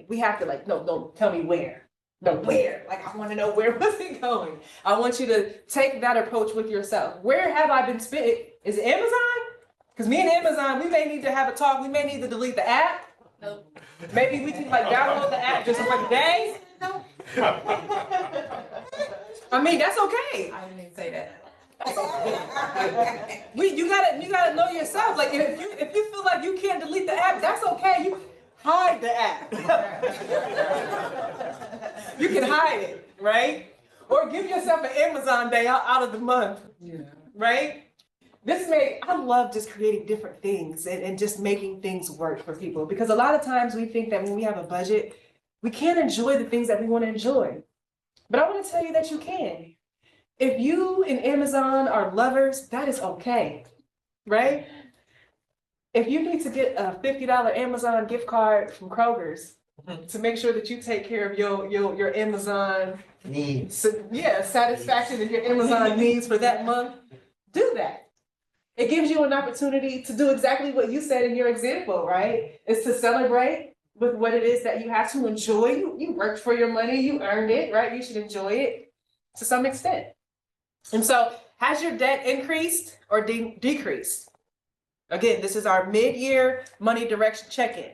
We have to no, tell me where. No, where? I want to know, where was it going? I want you to take that approach with yourself. Where have I been spent? Is it Amazon? Because me and Amazon, we may need to have a talk. We may need to delete the app. Nope. Maybe we can download the app just for a day. No. I mean, that's okay. I didn't even say that. You gotta know yourself. If you feel like you can't delete the app, that's okay. You hide the app. You can hide it, right? Or give yourself an Amazon day out of the month, right? I love just creating different things and just making things work for people, because a lot of times we think that when we have a budget, we can't enjoy the things that we want to enjoy. But I want to tell you that you can. If you and Amazon are lovers, that is okay, right? If you need to get a $50 Amazon gift card from Kroger's to make sure that you take care of your Amazon Needs. satisfaction and your Amazon needs for that month, do that. It gives you an opportunity to do exactly what you said in your example, right? It's to celebrate with what it is that you have to enjoy. You worked for your money, you earned it, right? You should enjoy it to some extent. And so, has your debt increased or decreased? Again, this is our mid-year money direction check-in.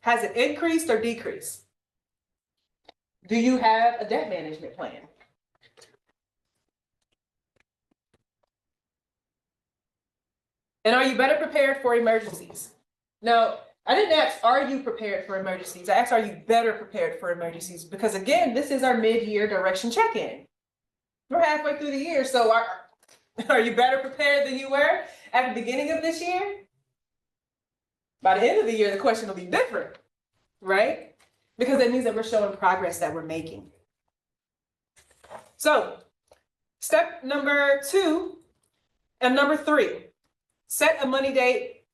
Has it increased or decreased? Do you have a debt management plan? And are you better prepared for emergencies? Now, I didn't ask, are you prepared for emergencies? I asked, are you better prepared for emergencies? Because again, this is our mid-year direction check-in. We're halfway through the year, so are you better prepared than you were at the beginning of this year? By the end of the year, the question will be different, right? Because it means that we're showing progress that we're making. So, step number 2 and number 3, set a money date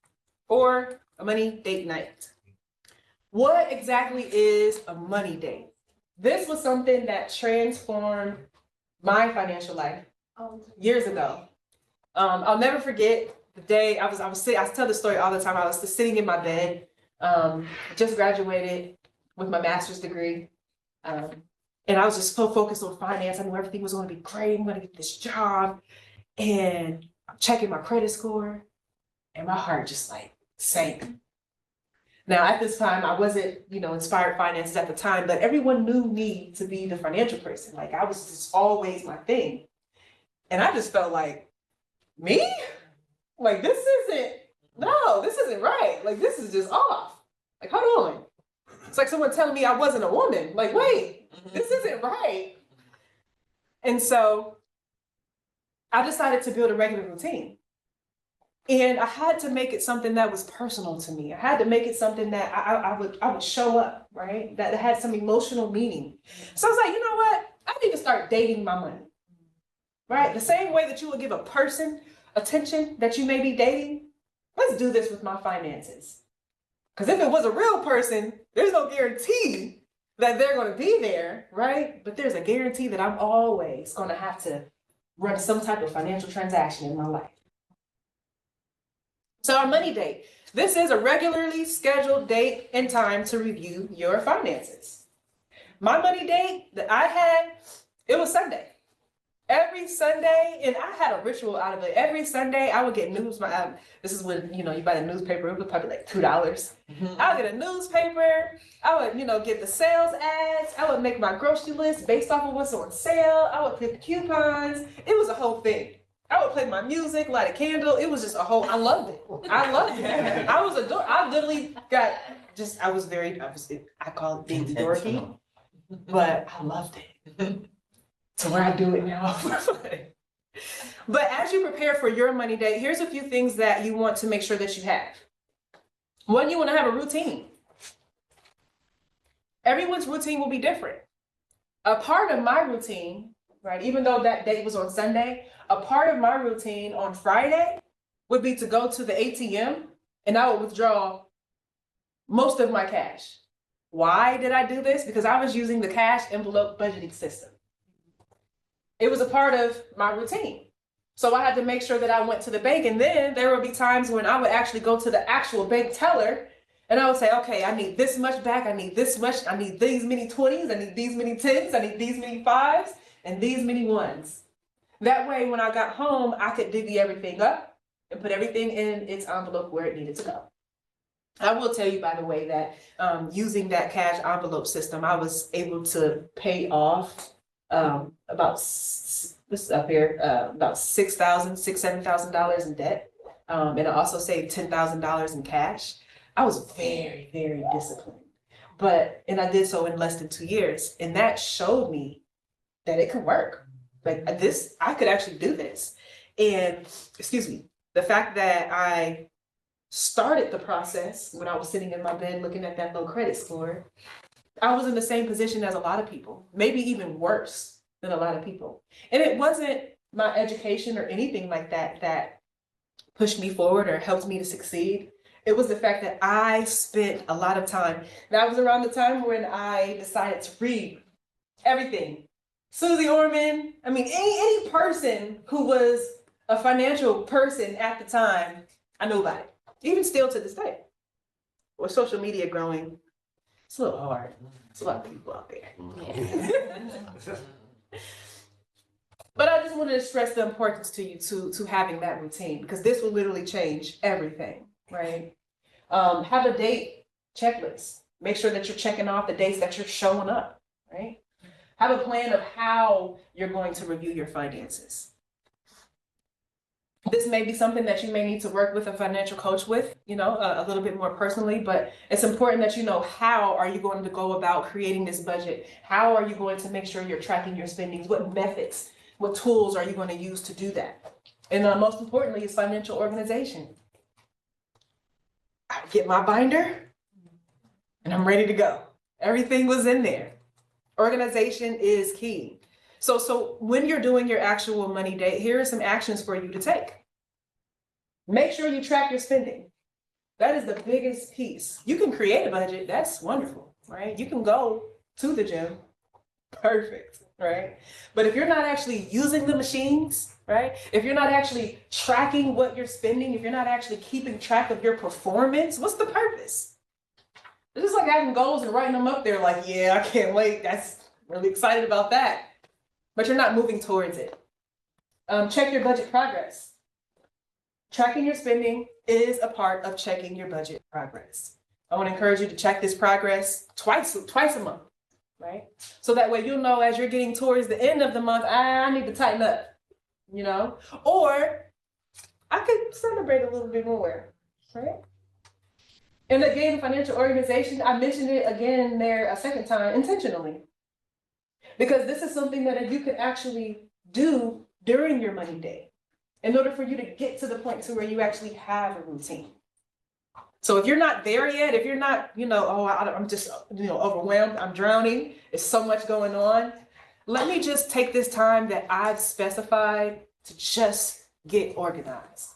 or a money date night. What exactly is a money date? This was something that transformed my financial life years ago. I'll never forget the day I tell this story all the time. I was just sitting in my bed, just graduated with my master's degree. And I was just so focused on finance. I knew everything was going to be great. I'm going to get this job. And I'm checking my credit score. And my heart just like sank. Now, at this time, I wasn't, Inspired Finances at the time, but everyone knew me to be the financial person. Like, I was just always my thing. And I just felt like, me? Like, this isn't right. Like, this is just off. Like, hold on. It's like someone telling me I wasn't a woman. Like, wait, this isn't right. And so I decided to build a regular routine. And I had to make it something that was personal to me. I had to make it something that I would show up, right? That had some emotional meaning. So I was like, you know what? I need to start dating my money, right? The same way that you would give a person attention that you may be dating, let's do this with my finances. Because if it was a real person, there's no guarantee that they're going to be there, right? But there's a guarantee that I'm always going to have to run some type of financial transaction in my life. So our money date. This is a regularly scheduled date and time to review your finances. My money date that I had, it was Sunday. Every Sunday, and I had a ritual out of it. Every Sunday, I would get news. This is when, you buy the newspaper, it was probably like $2. I would get a newspaper. I would, get the sales ads. I would make my grocery list based off of what's on sale. I would pick coupons. It was a whole thing. I would play my music, light a candle. It was just a whole, I loved it. I literally got I call it being dorky, but I loved it. To where I do it now. But as you prepare for your money date, here's a few things that you want to make sure that you have. One, you want to have a routine. Everyone's routine will be different. A part of my routine, right, even though that date was on Sunday, a part of my routine on Friday would be to go to the ATM and I would withdraw most of my cash. Why did I do this? Because I was using the cash envelope budgeting system. It was a part of my routine. So I had to make sure that I went to the bank, and then there would be times when I would actually go to the actual bank teller and I would say, okay, I need this much back. I need this much. I need these many 20s. I need these many 10s. I need these many 5s and these many 1s. That way, when I got home, I could divvy everything up and put everything in its envelope where it needed to go. I will tell you, by the way, that using that cash envelope system, I was able to pay off about $7,000 in debt. And I also saved $10,000 in cash. I was very, very disciplined, and I did so in less than 2 years. And that showed me that it could work. Like this, I could actually do this. And the fact that I started the process when I was sitting in my bed looking at that low credit score, I was in the same position as a lot of people, maybe even worse than a lot of people. And it wasn't my education or anything like that that pushed me forward or helped me to succeed. It was the fact that I spent a lot of time. That was around the time when I decided to read everything. Susie Orman, any person who was a financial person at the time, I knew about it. Even still to this day. With social media growing, it's a little hard. There's a lot of people out there. Yeah. But I just wanted to stress the importance to you to having that routine, because this will literally change everything, right? Have a date checklist. Make sure that you're checking off the dates that you're showing up, right? Have a plan of how you're going to review your finances. This may be something that you may need to work with a financial coach with, a little bit more personally, but it's important that you know how are you going to go about creating this budget? How are you going to make sure you're tracking your spendings? What methods, what tools are you going to use to do that? And most importantly is financial organization. I get my binder and I'm ready to go. Everything was in there. Organization is key. So when you're doing your actual money day, here are some actions for you to take. Make sure you track your spending. That is the biggest piece. You can create a budget, that's wonderful, right? You can go to the gym, perfect, right? But if you're not actually using the machines, right? If you're not actually tracking what you're spending, if you're not actually keeping track of your performance, what's the purpose? It's just like having goals and writing them up there like, yeah, I can't wait. That's really excited about that. But you're not moving towards it. Check your budget progress. Tracking your spending is a part of checking your budget progress. I want to encourage you to check this progress twice a month, right? So that way you'll know as you're getting towards the end of the month, I need to tighten up, or I could celebrate a little bit more, right? And again, financial organization, I mentioned it again there a second time intentionally, because this is something that you can actually do during your money day in order for you to get to the point to where you actually have a routine. So if you're not there yet, if you're not, I'm just, overwhelmed, I'm drowning, there's so much going on, let me just take this time that I've specified to just get organized.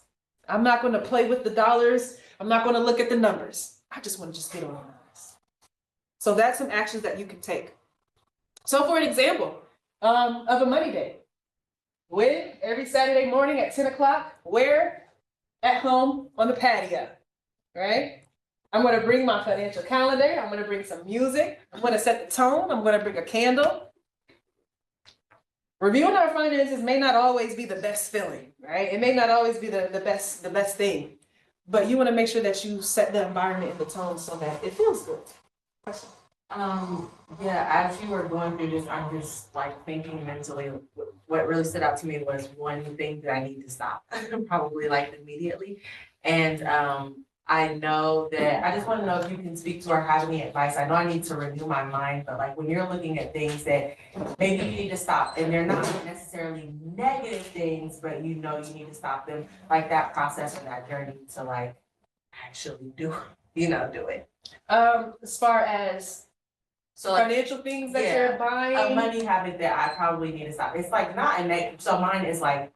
I'm not going to play with the dollars. I'm not going to look at the numbers. I just want to just get organized. So that's some actions that you can take. So for an example of a money day, when every Saturday morning at 10 o'clock, where? At home on the patio, right? I'm going to bring my financial calendar. I'm going to bring some music. I'm going to set the tone. I'm going to bring a candle. Reviewing our finances may not always be the best feeling, right? It may not always be the best thing, but you want to make sure that you set the environment and the tone so that it feels good. Question? Yeah, as you were going through this, I'm just like thinking mentally, what really stood out to me was one thing that I need to stop, probably like immediately. And I know that, I just want to know if you can speak to or have any advice. I know I need to renew my mind, but like when you're looking at things that maybe you need to stop, and they're not necessarily negative things, but you know you need to stop them, like that process and that journey to like actually do it. As far as So like, financial things that yeah, you're buying. a money habit that I probably need to stop. It's like not a negative. So mine is like,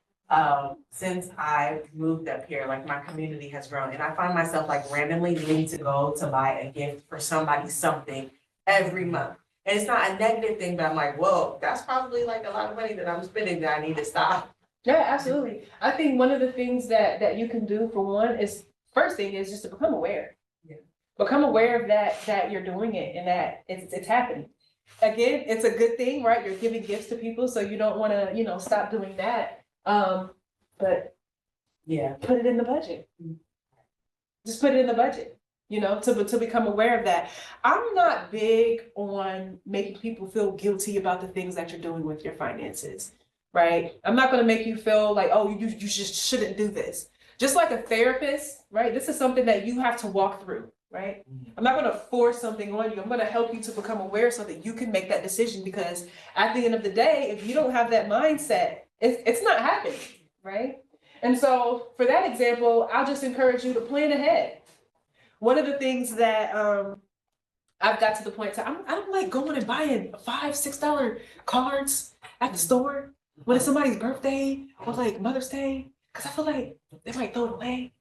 since I moved up here, like my community has grown, and I find myself like randomly needing to go to buy a gift for somebody something every month. And it's not a negative thing, but I'm like, whoa, that's probably like a lot of money that I'm spending that I need to stop. Yeah, absolutely. I think one of the things that you can do for one is, first thing is just to become aware. Yeah. Become aware of that you're doing it and that it's happening. Again, it's a good thing, right? You're giving gifts to people, so you don't want to, stop doing that. But Yeah. put it in the budget. Just put it in the budget, to become aware of that. I'm not big on making people feel guilty about the things that you're doing with your finances, right? I'm not going to make you feel like, oh, you just shouldn't do this. Just like a therapist, right? This is something that you have to walk through, right? I'm not going to force something on you. I'm going to help you to become aware so that you can make that decision, because at the end of the day, if you don't have that mindset, it's not happening, right? And so for that example, I'll just encourage you to plan ahead. One of the things that I've got to the point I don't like going and buying $5, $6 cards at the store when it's somebody's birthday or like Mother's Day, because I feel like they might throw it away.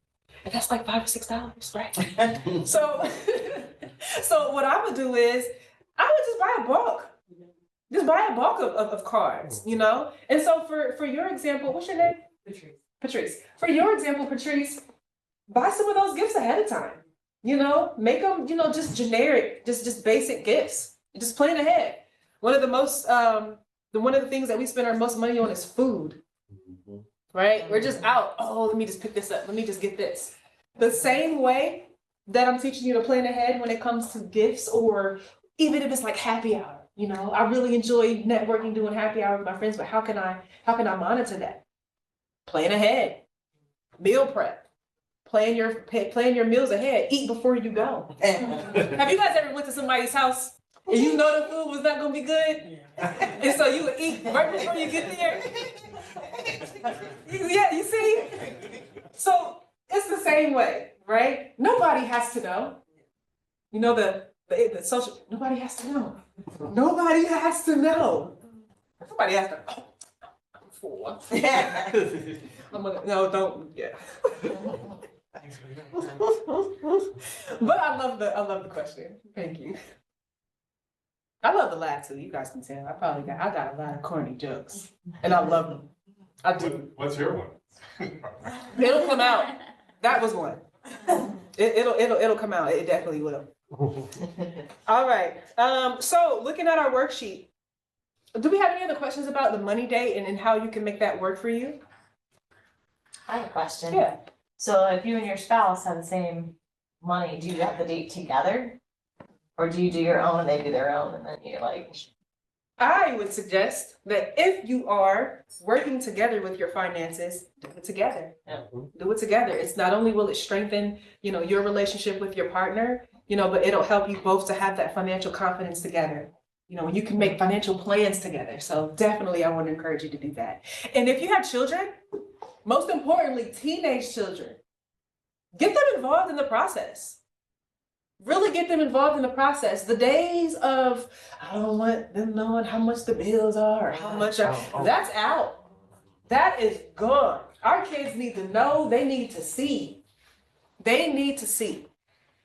And that's like $5 or $6, right? So what I would do is I would just buy a bulk. Just buy a bulk of cards, And so for your example, what's your name? Patrice. For your example, Patrice, buy some of those gifts ahead of time. Make them, just generic, just basic gifts. Just plan ahead. One of the things that we spend our most money on is food. Right? We're just out. Oh, let me just pick this up. Let me just get this. The same way that I'm teaching you to plan ahead when it comes to gifts, or even if it's like happy hour. I really enjoy networking, doing happy hour with my friends, but how can I monitor that? Plan ahead. Meal prep. Plan your meals ahead. Eat before you go. Have you guys ever went to somebody's house and you know the food was not gonna be good? And so you would eat right before you get there? Yeah, you see? So it's the same way, right? Nobody has to know. You know, the social, nobody has to know. Nobody has to know. Somebody has to, oh, I'm full. I'm gonna, no, don't, yeah. But I love the question. Thank you. I love to laugh too. You guys can tell. I got a lot of corny jokes, and I love them. I do. What's your one? It'll come out. That was one. It'll come out. It definitely will. All right. So looking at our worksheet, do we have any other questions about the money date and how you can make that work for you? I have a question. Yeah. So if you and your spouse have the same money, do you have the date together? Or do you do your own and they do their own and then you like? I would suggest that if you are working together with your finances, do it together. Yeah. Do it together. It's not only will it strengthen, your relationship with your partner, but it'll help you both to have that financial confidence together. When you can make financial plans together. So definitely I want to encourage you to do that. And if you have children, most importantly, teenage children, get them involved in the process. Really get them involved in the process. The days of, I don't want them knowing how much the bills are, or how much, that's out. That is gone. Our kids need to know, they need to see. They need to see.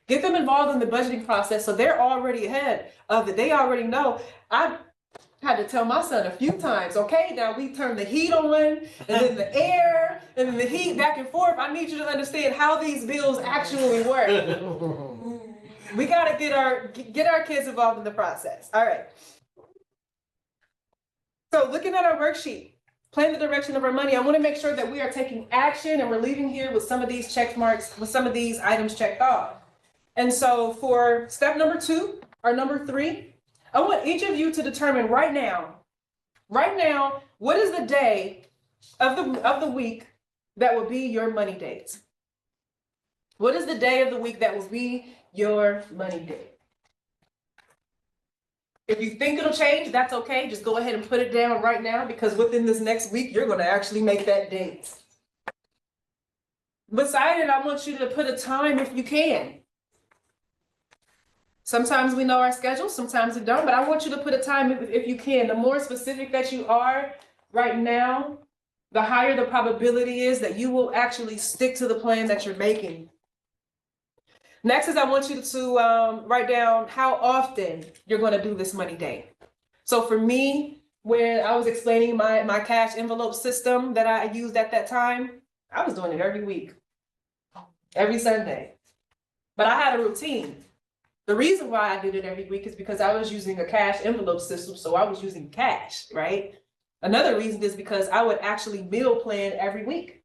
Get them involved in the budgeting process so they're already ahead of it. They already know. I had to tell my son a few times, okay, now we turn the heat on, and then the air, and then the heat back and forth. I need you to understand how these bills actually work. We gotta get our kids involved in the process. All right. So looking at our worksheet, plan the direction of our money. I want to make sure that we are taking action and we're leaving here with some of these check marks, with some of these items checked off. And so for step number 2 or number 3, I want each of you to determine right now, what is the day of the week that will be your money date? What is the day of the week that will be your money date? If you think it'll change, that's okay. Just go ahead and put it down right now, because within this next week, you're going to actually make that date. Beside it, I want you to put a time if you can. Sometimes we know our schedule, sometimes we don't, but I want you to put a time if you can. The more specific that you are right now, the higher the probability is that you will actually stick to the plan that you're making. Next is I want you to write down how often you're going to do this money date. So for me, when I was explaining my cash envelope system that I used at that time, I was doing it every week, every Sunday. But I had a routine. The reason why I did it every week is because I was using a cash envelope system, so I was using cash, right? Another reason is because I would actually meal plan every week.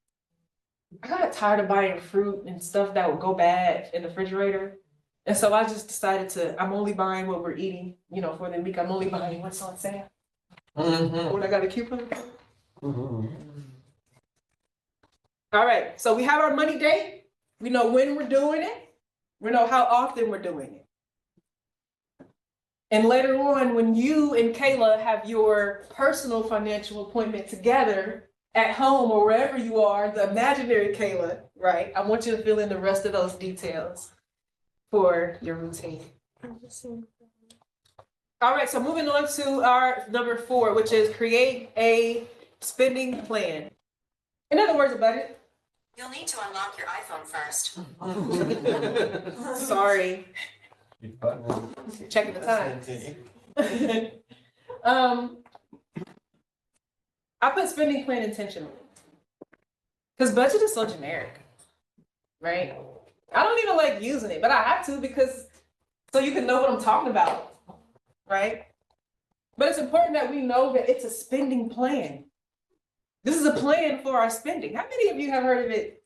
I got tired of buying fruit and stuff that would go bad in the refrigerator. And so I just decided I'm only buying what we're eating, for the week. I'm only buying what's on sale. What I got a coupon. All right, so we have our money date. We know when we're doing it. We know how often we're doing it. And later on, when you and Kayla have your personal financial appointment together at home or wherever you are, the imaginary Kayla, right? I want you to fill in the rest of those details for your routine. All right, so moving on to our number 4, which is create a spending plan. In other words, a budget. You'll need to unlock your iPhone first. Sorry. Checking the time. I put spending plan intentionally. Because budget is so generic, right? I don't even like using it, but I have to because so you can know what I'm talking about, right? But it's important that we know that it's a spending plan. This is a plan for our spending. How many of you have heard of it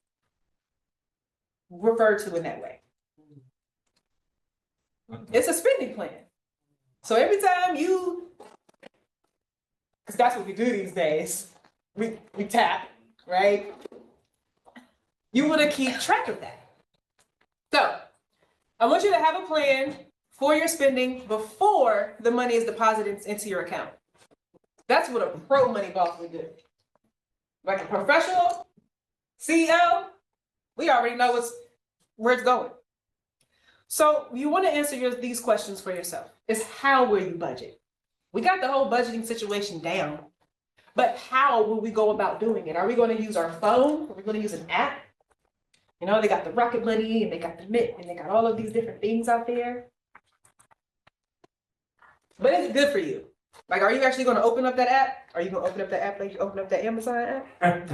referred to in that way? It's a spending plan. So every time because that's what we do these days, we tap, right? You want to keep track of that. So I want you to have a plan for your spending before the money is deposited into your account. That's what a pro money boss would do. Like a professional CEO, we already know where it's going. So you want to answer these questions for yourself. It's how will you budget? We got the whole budgeting situation down, but how will we go about doing it? Are we going to use our phone? Are we going to use an app? You know, they got the Rocket Money and they got the Mint and they got all of these different things out there. But it's good for you. Like, are you actually going to open up that app? Are you going to open up that app like you open up that Amazon app?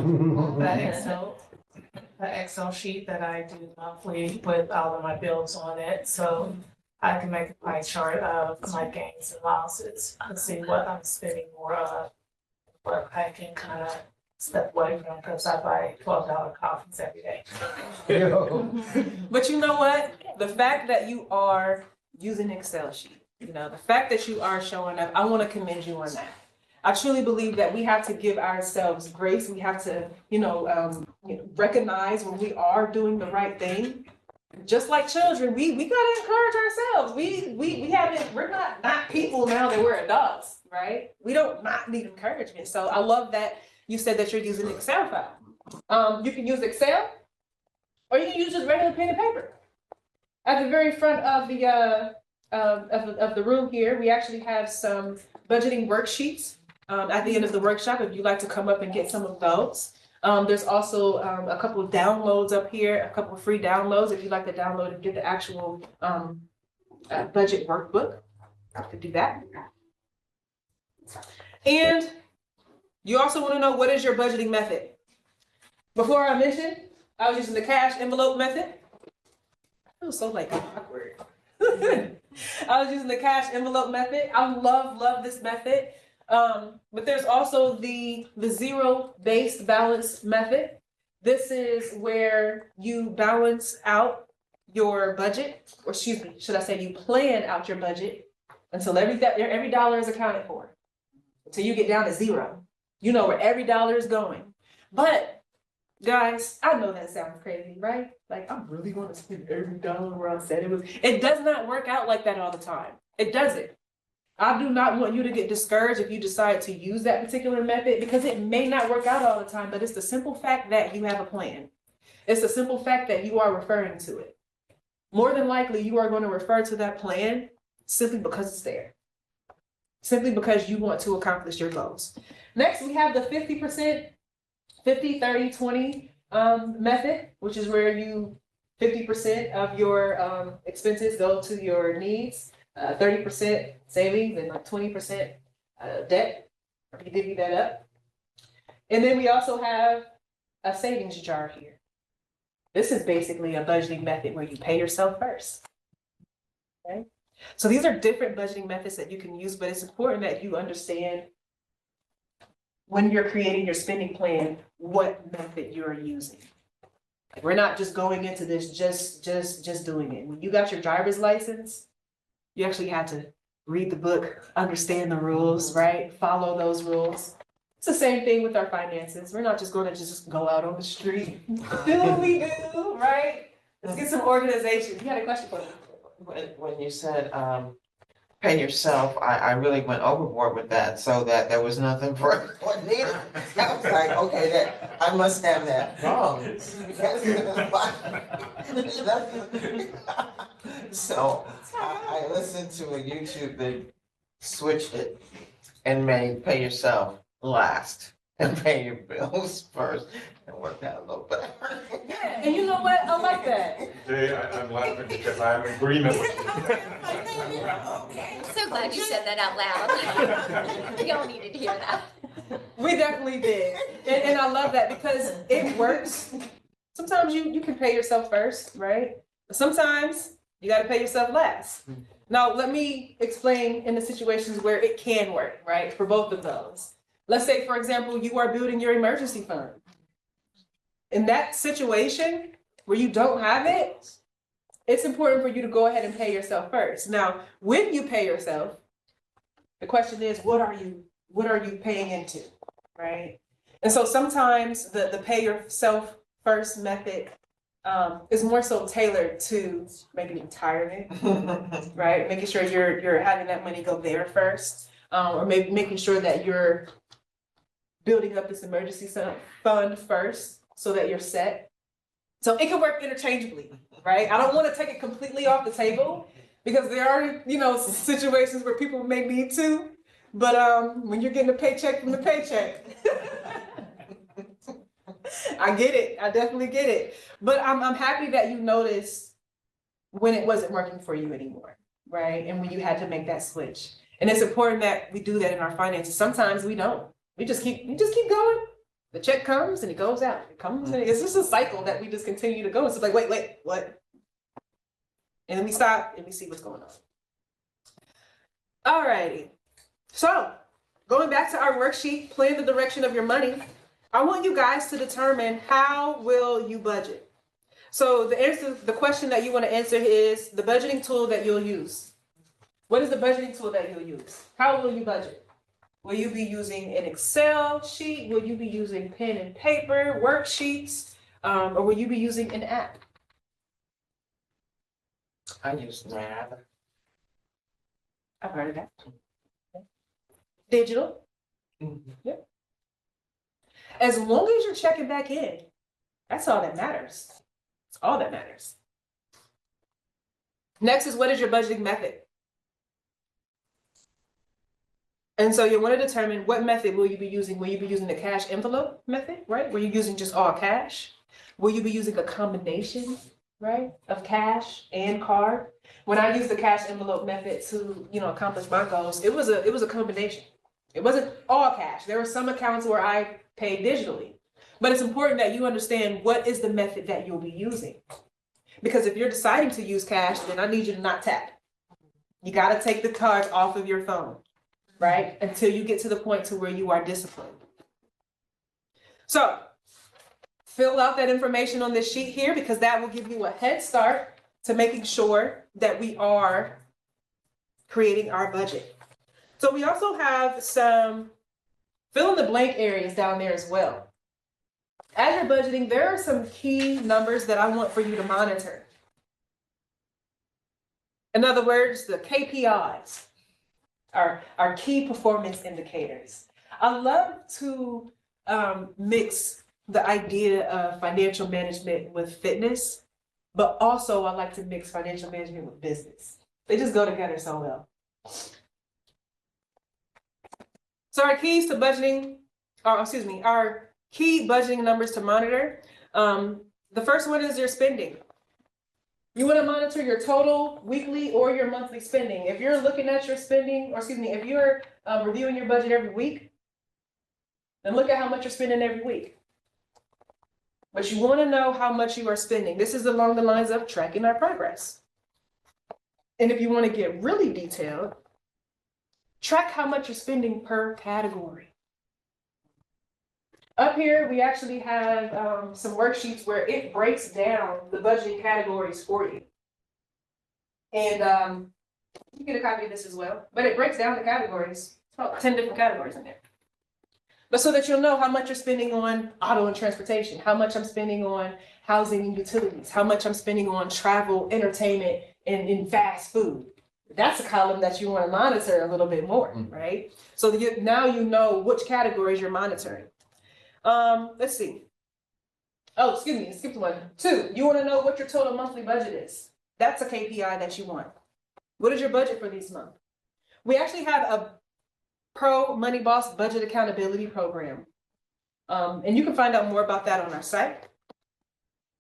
That Excel sheet that I do monthly with all of my bills on it, so I can make a pie chart of my gains and losses and see what I'm spending more of, what I can kind of step away from, because I buy $12 coffees every day. But you know what? The fact that you are using an Excel sheet, you know, the fact that you are showing up, I want to commend you on that. I truly believe that we have to give ourselves grace. We have to, recognize when we are doing the right thing. Just like children, we gotta encourage ourselves. We're not people now that we're adults, right? We don't not need encouragement. So I love that you said that you're using Excel file. You can use Excel, or you can use just regular pen and paper. At the very front of the room here, we actually have some budgeting worksheets at the end of the workshop if you'd like to come up and get some of those. There's also a couple of downloads up here, a couple of free downloads if you'd like to download and get the actual budget workbook. I could do that. And you also want to know, what is your budgeting method? Before I mentioned, I was using the cash envelope method. It was so like awkward. I was using the cash envelope method. I love this method. But there's also the zero-based balance method. This is where you balance out your budget, or excuse me, should I say you plan out your budget until every dollar is accounted for, until you get down to zero. You know where every dollar is going. But guys, I know that sounds crazy, right? Like, I'm really going to spend every dollar where I said it was. It does not work out like that all the time. It doesn't. I do not want you to get discouraged if you decide to use that particular method, because it may not work out all the time, but it's the simple fact that you have a plan. It's the simple fact that you are referring to it. More than likely, you are going to refer to that plan simply because it's there. Simply because you want to accomplish your goals. Next, we have the 50%, 50, 30, 20 method, which is where 50% of your expenses go to your needs. 30% savings and like 20% debt. I can divvy that up. And then we also have a savings jar here. This is basically a budgeting method where you pay yourself first. Okay? So these are different budgeting methods that you can use, but it's important that you understand when you're creating your spending plan, what method you're using. Like, we're not just going into this just doing it. When you got your driver's license, you actually had to read the book, understand the rules, right? Follow those rules. It's the same thing with our finances. We're not just going to just go out on the street, do what we do, right? Let's get some organization. You had a question for me? When you said pay yourself, I really went overboard with that, so that there was nothing for everyone needed. I was like, okay, I must have that wrong. So I listened to a YouTube that switched it and made pay yourself last and pay your bills first. It worked out a little better. Yeah, and you know what? I like that. Jay, I'm laughing because I'm in agreement with you. I'm so glad you said that out loud. We all needed to hear that. We definitely did. And I love that because it works. Sometimes you can pay yourself first, right? But sometimes you got to pay yourself last. Now, let me explain in the situations where it can work, right? For both of those. Let's say, for example, you are building your emergency fund. In that situation where you don't have it, it's important for you to go ahead and pay yourself first. Now, when you pay yourself, the question is, what are you paying into, right? And so sometimes the pay yourself first method is more so tailored to making retirement, right? Making sure you're having that money go there first, or maybe making sure that you're building up this emergency fund first so that you're set. So it can work interchangeably, right? I don't want to take it completely off the table because there are, situations where people may need to, but when you're getting a paycheck from the paycheck, I get it. I definitely get it. But I'm happy that you noticed when it wasn't working for you anymore, right? And when you had to make that switch. And it's important that we do that in our finances. Sometimes we don't. We just keep going. The check comes and it goes out. It comes and it's just a cycle that we just continue to go. It's like, wait, what? And then we stop and we see what's going on. All righty. So going back to our worksheet, plan the direction of your money. I want you guys to determine how will you budget. So the question that you want to answer is the budgeting tool that you'll use. What is the budgeting tool that you'll use? How will you budget? Will you be using an Excel sheet? Will you be using pen and paper, worksheets, or will you be using an app? I use math. I've heard of that. Digital. Yep. As long as you're checking back in, that's all that matters. It's all that matters. Next is, what is your budgeting method? And so you want to determine what method will you be using. Will you be using the cash envelope method, right? Were you using just all cash? Will you be using a combination, right, of cash and card? When I used the cash envelope method to, accomplish my goals, it was a combination. It wasn't all cash. There were some accounts where I paid digitally. But it's important that you understand what is the method that you'll be using. Because if you're deciding to use cash, then I need you to not tap. You got to take the cards off of your phone, right? Until you get to the point to where you are disciplined. So fill out that information on this sheet here because that will give you a head start to making sure that we are creating our budget. So we also have some fill in the blank areas down there as well. As you're budgeting, there are some key numbers that I want for you to monitor. In other words, the KPIs are key performance indicators. I love to mix the idea of financial management with fitness, but also I like to mix financial management with business. They just go together so well. So our keys to budgeting, our key budgeting numbers to monitor. The first one is your spending. You want to monitor your total weekly or your monthly spending. If you're looking at your spending, if you're reviewing your budget every week, then look at how much you're spending every week. But you want to know how much you are spending. This is along the lines of tracking our progress. And if you want to get really detailed, track how much you're spending per category. Up here, we actually have some worksheets where it breaks down the budgeting categories for you. And you get a copy of this as well, but it breaks down the categories. It's about 10 different categories in there. But so that you'll know how much you're spending on auto and transportation, how much I'm spending on housing and utilities, how much I'm spending on travel, entertainment, and fast food. That's a column that you want to monitor a little bit more, right? So now you know which categories you're monitoring. Let's see. Oh, excuse me, I skipped one. 2, you want to know what your total monthly budget is. That's a KPI that you want. What is your budget for this month? We actually have a Pro Money Boss budget accountability program. And you can find out more about that on our site.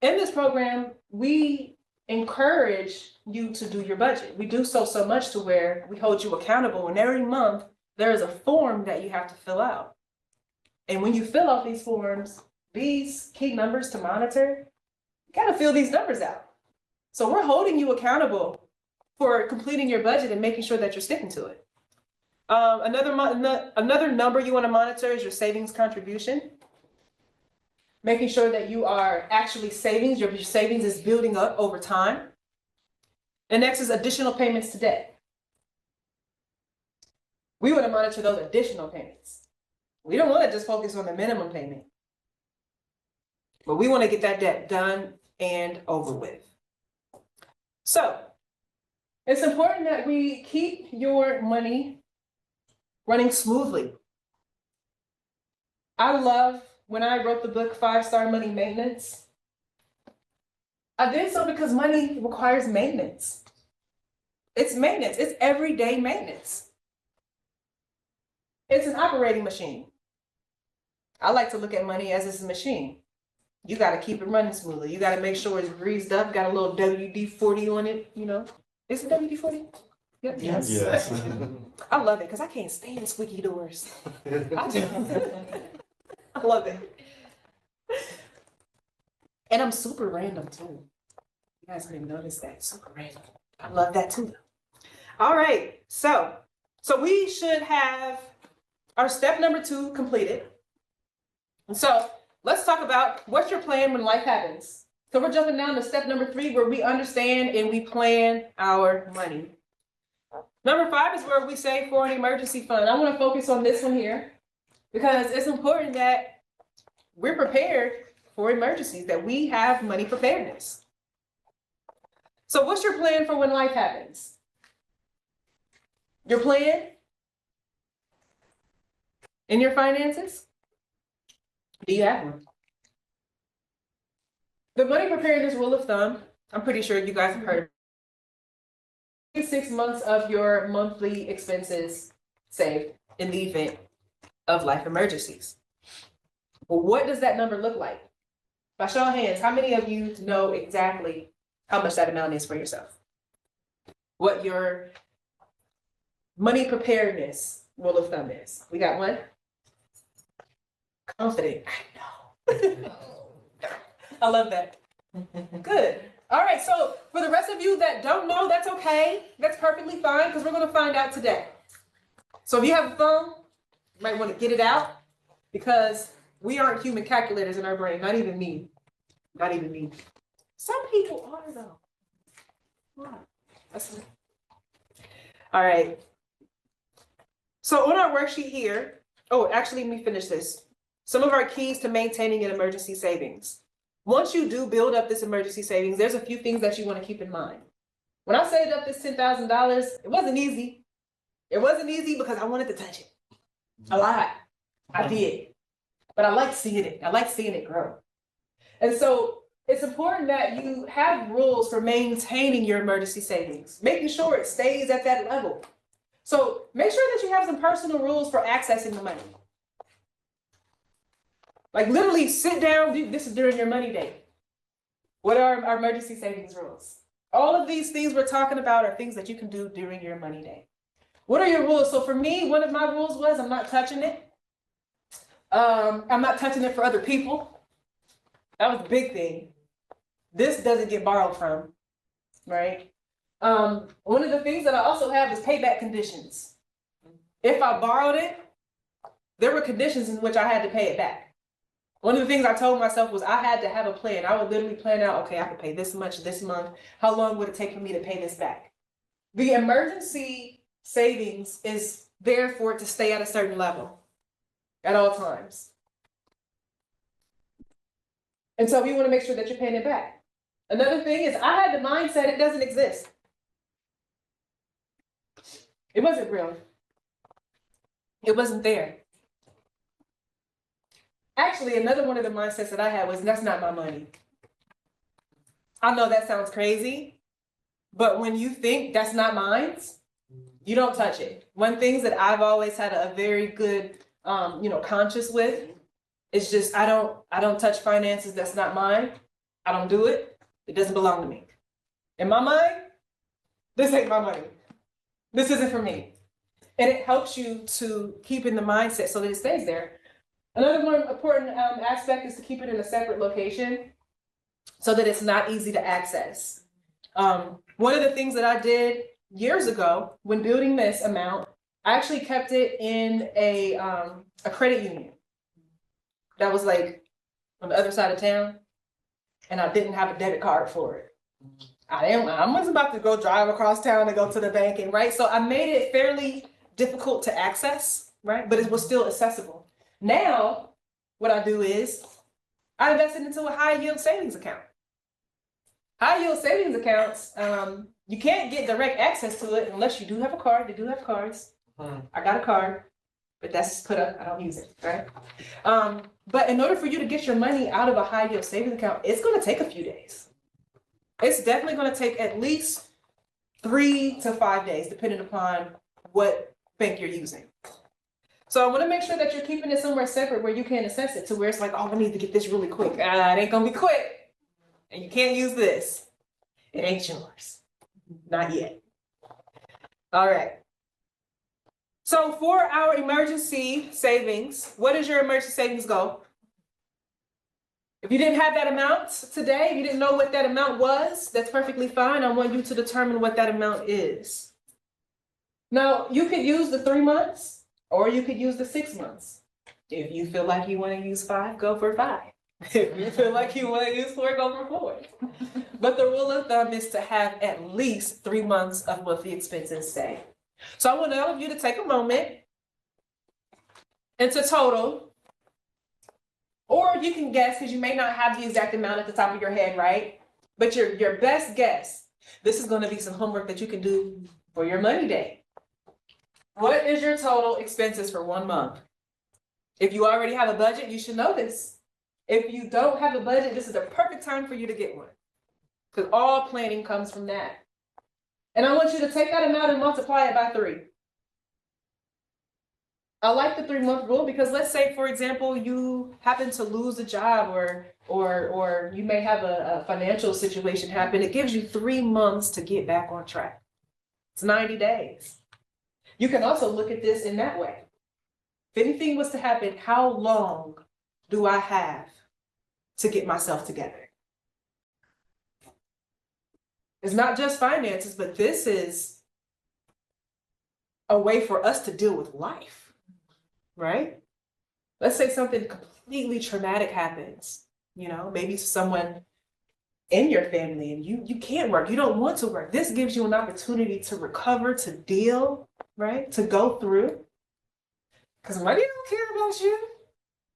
In this program, we encourage you to do your budget. We do so much to where we hold you accountable, and every month there is a form that you have to fill out. And when you fill out these forms, these key numbers to monitor, you gotta fill these numbers out. So we're holding you accountable for completing your budget and making sure that you're sticking to it. Another number you want to monitor is your savings contribution. Making sure that you are actually saving, your savings is building up over time. And next is additional payments to debt. We want to monitor those additional payments. We don't want to just focus on the minimum payment. But we want to get that debt done and over with. So it's important that we keep your money running smoothly. I love when I wrote the book 5-Star Money Maintenance. I did so because money requires maintenance. It's maintenance. It's everyday maintenance. It's an operating machine. I like to look at money as it's a machine. You got to keep it running smoothly. You got to make sure it's greased up, got a little WD-40 on it, you know. Is it WD-40? Yep. Yes. Yes. I love it because I can't stand squeaky doors. I do. I love it. And I'm super random too. You guys didn't notice that. Super random. I love that too. All right. So we should have our step number 2 completed. And so let's talk about what's your plan when life happens. So we're jumping down to step number 3, where we understand and we plan our money. Number 5 is where we save for an emergency fund. I want to focus on this one here because it's important that we're prepared for emergencies, that we have money preparedness. So what's your plan for when life happens? Your plan in your finances? Do you have one? The money preparedness rule of thumb, I'm pretty sure you guys have heard. 6 months of your monthly expenses saved in the event of life emergencies. Well, what does that number look like? By show of hands, how many of you know exactly how much that amount is for yourself? What your money preparedness rule of thumb is? We got one? Confident. I know. I love that. Good. All right, so for the rest of you that don't know, that's okay. That's perfectly fine because we're going to find out today. So if you have a phone, you might want to get it out because we aren't human calculators in our brain. Not even me. Not even me. Some people are though. Wow. All right. So on our worksheet here, oh, actually, let me finish this. Some of our keys to maintaining an emergency savings. Once you do build up this emergency savings, there's a few things that you want to keep in mind. When I saved up this $10,000, it wasn't easy. It wasn't easy because I wanted to touch it a lot. I did, but I like seeing it. I like seeing it grow. And so it's important that you have rules for maintaining your emergency savings, making sure it stays at that level. So make sure that you have some personal rules for accessing the money. Like literally sit down, this is during your money day. What are our emergency savings rules? All of these things we're talking about are things that you can do during your money day. What are your rules? So for me, one of my rules was I'm not touching it. I'm not touching it for other people. That was the big thing. This doesn't get borrowed from, right? One of the things that I also have is payback conditions. If I borrowed it, there were conditions in which I had to pay it back. One of the things I told myself was I had to have a plan. I would literally plan out, okay, I could pay this much this month. How long would it take for me to pay this back? The emergency savings is there for it to stay at a certain level at all times. And so we want to make sure that you're paying it back. Another thing is I had the mindset it doesn't exist. It wasn't real. It wasn't there. Actually, another one of the mindsets that I had was that's not my money. I know that sounds crazy, but when you think that's not mine, you don't touch it. One thing that I've always had a very good, conscious with is just I don't touch finances that's not mine. I don't do it. It doesn't belong to me. In my mind, this ain't my money. This isn't for me. And it helps you to keep in the mindset so that it stays there. Another one important aspect is to keep it in a separate location so that it's not easy to access. One of the things that I did years ago when building this amount, I actually kept it in a credit union that was like on the other side of town, and I didn't have a debit card for it. I was about to go drive across town to go to the banking, right? So I made it fairly difficult to access, right? But it was still accessible. Now, what I do is I invested into a high yield savings account. High yield savings accounts, you can't get direct access to it unless you do have a card. They do have cards. I got a card, but that's put up. I don't use it, right? But in order for you to get your money out of a high yield savings account, it's going to take a few days. It's definitely going to take at least 3 to 5 days, depending upon what bank you're using. So I want to make sure that you're keeping it somewhere separate where you can assess it to where it's like, oh, I need to get this really quick. It ain't gonna be quick. And you can't use this. It ain't yours. Not yet. All right. So for our emergency savings, what is your emergency savings goal? If you didn't have that amount today, if you didn't know what that amount was, that's perfectly fine. I want you to determine what that amount is. Now, you could use the 3 months. Or you could use the 6 months. If you feel like you want to use 5, go for 5. If you feel like you want to use 4, go for 4. But the rule of thumb is to have at least 3 months of monthly expenses saved. So I want all of you to take a moment and to total, or you can guess because you may not have the exact amount at the top of your head, right? But your best guess, this is going to be some homework that you can do for your money day. What is your total expenses for 1 month? If you already have a budget, you should know this. If you don't have a budget, this is the perfect time for you to get one. Because all planning comes from that. And I want you to take that amount and multiply it by 3. I like the 3-month rule because let's say, for example, you happen to lose a job or you may have a financial situation happen. It gives you 3 months to get back on track. It's 90 days. You can also look at this in that way. If anything was to happen, how long do I have to get myself together? It's not just finances, but this is a way for us to deal with life, right? Let's say something completely traumatic happens, maybe to someone in your family and you can't work, you don't want to work. This gives you an opportunity to recover, to deal, right? To go through. Because money don't care about you.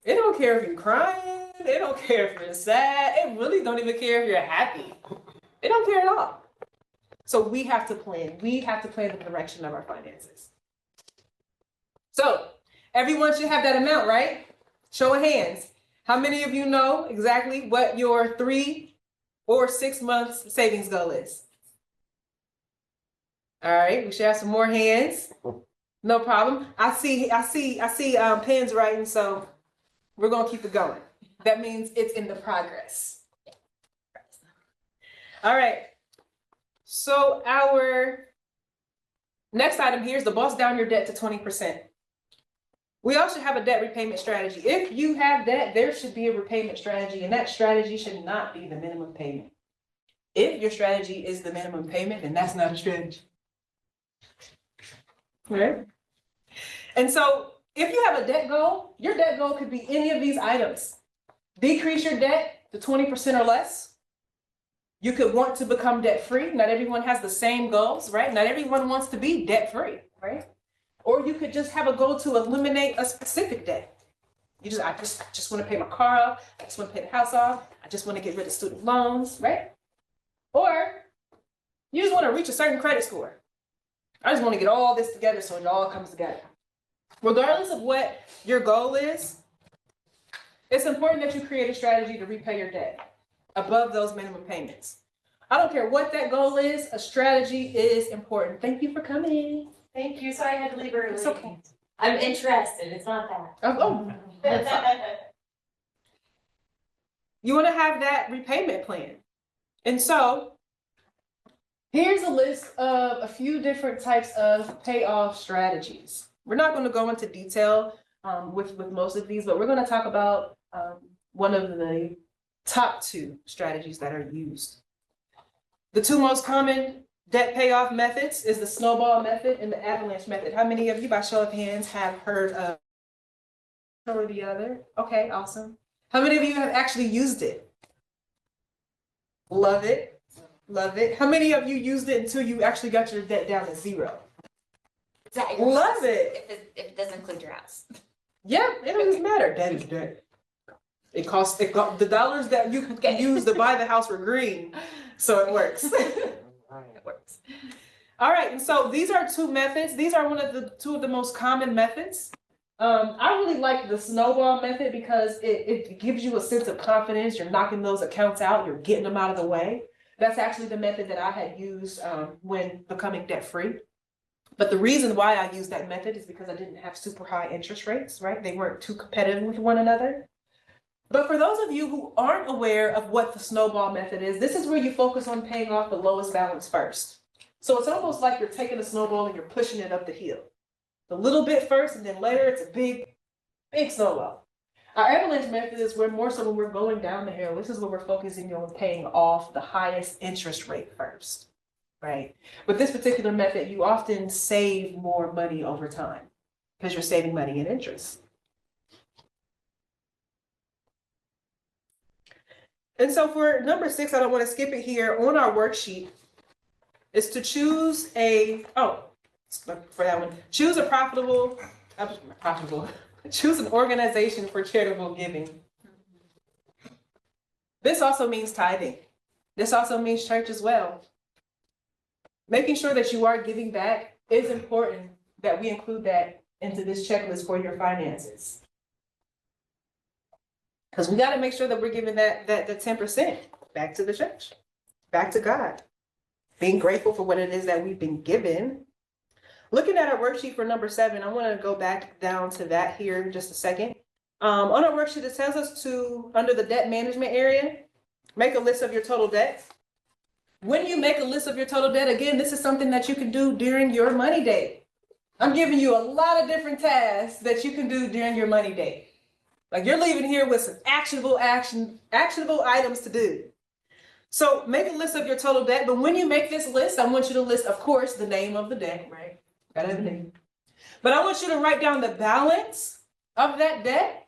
It don't care if you're crying. It don't care if you're sad. It really don't even care if you're happy. It don't care at all. So we have to plan. We have to plan the direction of our finances. So everyone should have that amount, right? Show of hands. How many of you know exactly what your 3 or 6 months savings goal is? All right, we should have some more hands. No problem. I see pens writing, so we're gonna keep it going. That means it's in the progress. All right. So our next item here is to boss down your debt to 20%. We also have a debt repayment strategy. If you have debt, there should be a repayment strategy, and that strategy should not be the minimum payment. If your strategy is the minimum payment, then that's not a strategy. Right? And so if you have a debt goal, your debt goal could be any of these items. Decrease your debt to 20% or less. You could want to become debt free. Not everyone has the same goals, right? Not everyone wants to be debt free, right? Or you could just have a goal to eliminate a specific debt. I just want to pay my car off. I just want to pay the house off. I just want to get rid of student loans, right? Or you just want to reach a certain credit score. I just want to get all this together so it all comes together. Regardless of what your goal is, it's important that you create a strategy to repay your debt above those minimum payments. I don't care what that goal is, a strategy is important. Thank you for coming. Thank you, sorry I had to leave early. It's okay. I'm interested, it's not that. Oh, that's fine. You want to have that repayment plan. And so here's a list of a few different types of payoff strategies. We're not going to go into detail with most of these, but we're going to talk about one of the top 2 strategies that are used. The 2 most common debt payoff methods is the snowball method and the avalanche method. How many of you, by show of hands, have heard of one or the other? Okay, awesome. How many of you have actually used it? Love it. Love it. How many of you used it until you actually got your debt down to 0? Love it. If it doesn't include your house. Yeah, it doesn't matter. Debt is debt. The dollars that you can use to buy the house were green, so it works. It works. All right, and so these are two methods. These are two of the most common methods. I really like the snowball method because it gives you a sense of confidence. You're knocking those accounts out, you're getting them out of the way. That's actually the method that I had used when becoming debt free. But the reason why I used that method is because I didn't have super high interest rates, right? They weren't too competitive with one another. But for those of you who aren't aware of what the snowball method is, this is where you focus on paying off the lowest balance first. So it's almost like you're taking a snowball and you're pushing it up the hill. A little bit first, and then later it's a big snowball. Our avalanche method is where more so when we're going down the hill, this is where we're focusing on paying off the highest interest rate first, right? With this particular method, you often save more money over time because you're saving money in interest. And so for number 6, I don't want to skip it here, on our worksheet is to choose choose a choose an organization for charitable giving. This also means tithing. This also means church as well. Making sure that you are giving back is important, that we include that into this checklist for your finances. Because we got to make sure that we're giving that 10% back to the church, back to God. Being grateful for what it is that we've been given. Looking at our worksheet for number 7, I want to go back down to that here in just a second. On our worksheet, it tells us to, under the debt management area, make a list of your total debt. When you make a list of your total debt, again, this is something that you can do during your money date. I'm giving you a lot of different tasks that you can do during your money date. Like you're leaving here with some actionable items to do. So make a list of your total debt, but when you make this list, I want you to list, of course, the name of the debt, right? Gotta have a name. But I want you to write down the balance of that debt.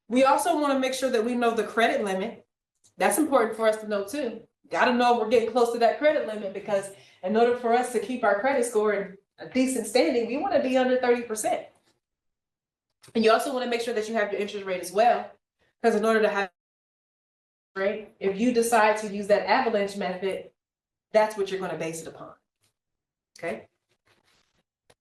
We also want to make sure that we know the credit limit. That's important for us to know too. Got to know we're getting close to that credit limit, because in order for us to keep our credit score in a decent standing, we want to be under 30%. And you also want to make sure that you have your interest rate as well, because in order to have rate, if you decide to use that avalanche method, that's what you're going to base it upon. Okay.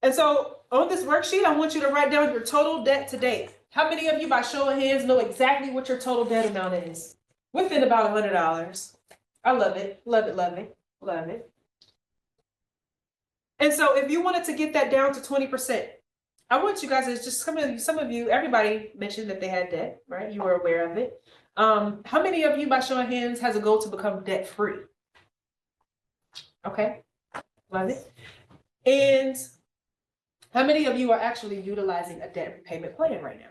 And so on this worksheet, I want you to write down your total debt to date. How many of you, by show of hands, know exactly what your total debt amount is? Within about $100. I love it, love it, love it, love it. And so if you wanted to get that down to 20%, I want you guys to just, some of you, everybody mentioned that they had debt, right? You were aware of it. How many of you, by show of hands, has a goal to become debt free? Okay, love it. And how many of you are actually utilizing a debt repayment plan right now?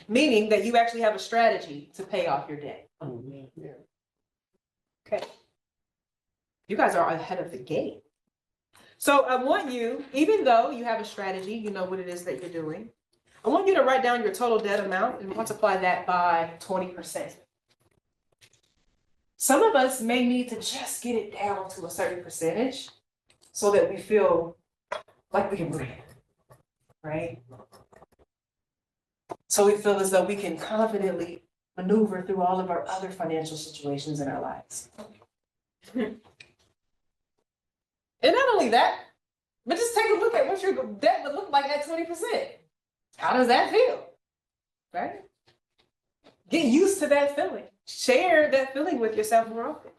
Meaning that you actually have a strategy to pay off your debt. Okay. You guys are ahead of the game. So I want you, even though you have a strategy, you know what it is that you're doing, I want you to write down your total debt amount and multiply that by 20%. Some of us may need to just get it down to a certain percentage so that we feel like we can breathe, right? So we feel as though we can confidently maneuver through all of our other financial situations in our lives. And not only that, but just take a look at what your debt would look like at 20%. How does that feel? Right? Get used to that feeling. Share that feeling with yourself more often.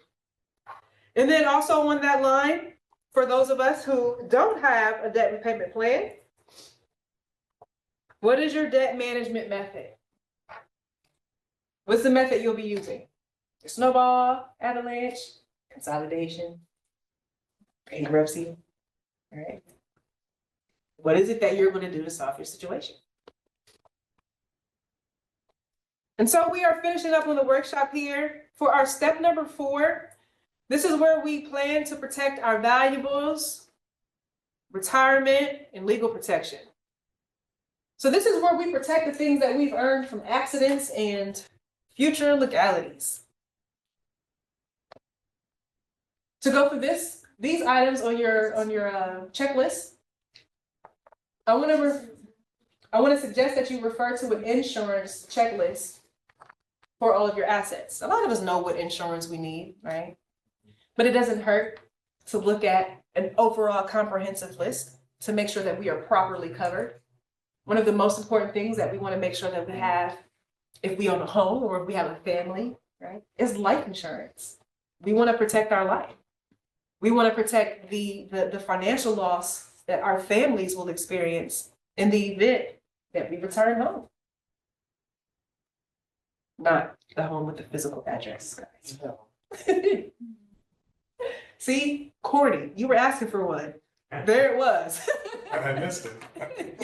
And then also on that line, for those of us who don't have a debt repayment plan, what is your debt management method? What's the method you'll be using? Your snowball, avalanche, consolidation, bankruptcy, all right? What is it that you're going to do to solve your situation? And so we are finishing up on the workshop here. For our step number 4, this is where we plan to protect our valuables, retirement, and legal protection. So this is where we protect the things that we've earned from accidents and future legalities. To go through these items on your checklist, I want to I want to suggest that you refer to an insurance checklist for all of your assets. A lot of us know what insurance we need, right? But it doesn't hurt to look at an overall comprehensive list to make sure that we are properly covered. One of the most important things that we want to make sure that we have, if we own a home or if we have a family, right, is life insurance. We want to protect our life. We want to protect the financial loss that our families will experience in the event that we return home. Not the home with the physical address, guys. See, corny, you were asking for one. There it was. And I missed it.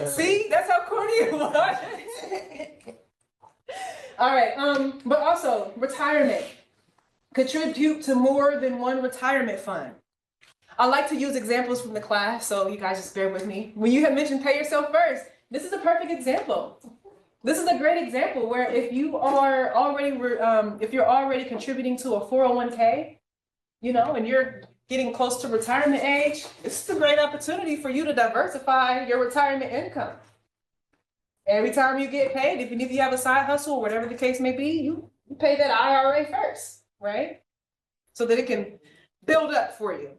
See, that's how corny it was. All right, but also retirement. Contribute to more than one retirement fund. I like to use examples from the class, so you guys just bear with me. When you have mentioned pay yourself first, this is a perfect example. This is a great example where if you are already, if you're already contributing to a 401k, you know, and you're getting close to retirement age, this is a great opportunity for you to diversify your retirement income. Every time you get paid, even if you have a side hustle or whatever the case may be, you pay that IRA first, right? So that it can build up for you.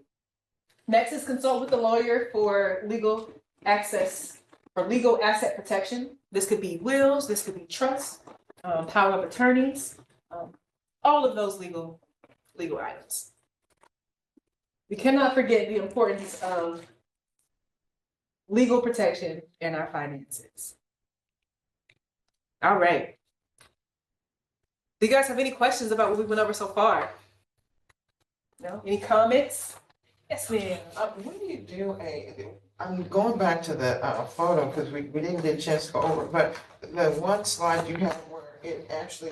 Next is consult with a lawyer for legal access or legal asset protection. This could be wills, this could be trusts, power of attorneys, all of those legal items. We cannot forget the importance of legal protection in our finances. All right. Do you guys have any questions about what we went over so far? No? Any comments? Yes, ma'am. When do you do I'm going back to the photo because we didn't get a chance to go over it, but the one slide you have where it actually,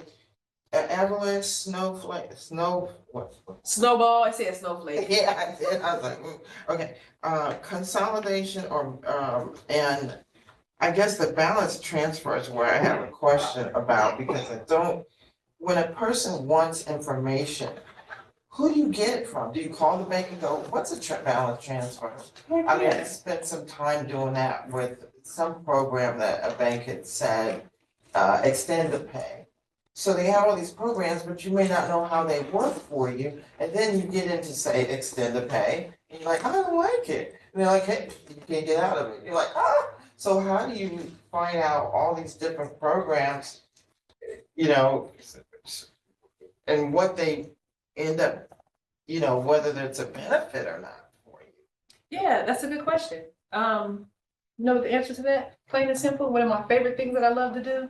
avalanche, snowflake, Snowball, I said snowflake. Yeah, I did, I was like, okay, consolidation and I guess the balance transfer is where I have a question about because when a person wants information, who do you get it from? Do you call the bank and go, what's a balance transfer? I mean, I spent some time doing that with some program that a bank had said, extend the pay. So they have all these programs, but you may not know how they work for you. And then you get into say, extend the pay, and you're like, I don't like it. And they're like, hey, you can't get out of it. You're like, ah. So how do you find out all these different programs, you know, and what they end up, you know, whether there's a benefit or not for you? Yeah, that's a good question. You know the answer to that? Plain and simple, one of my favorite things that I love to do?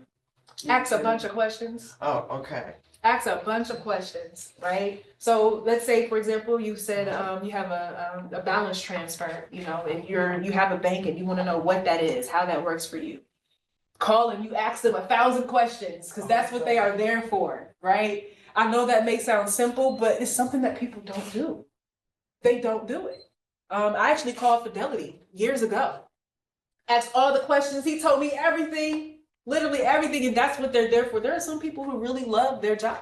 Ask a bunch of questions. Oh, okay. Ask a bunch of questions, right? So let's say, for example, you said you have a balance transfer, you know, and you have a bank and you want to know what that is, how that works for you. Call and you ask them 1,000 questions because that's what they are there for, right? I know that may sound simple, but it's something that people don't do. They don't do it. I actually called Fidelity years ago. Asked all the questions. He told me everything, literally everything, and that's what they're there for. There are some people who really love their job.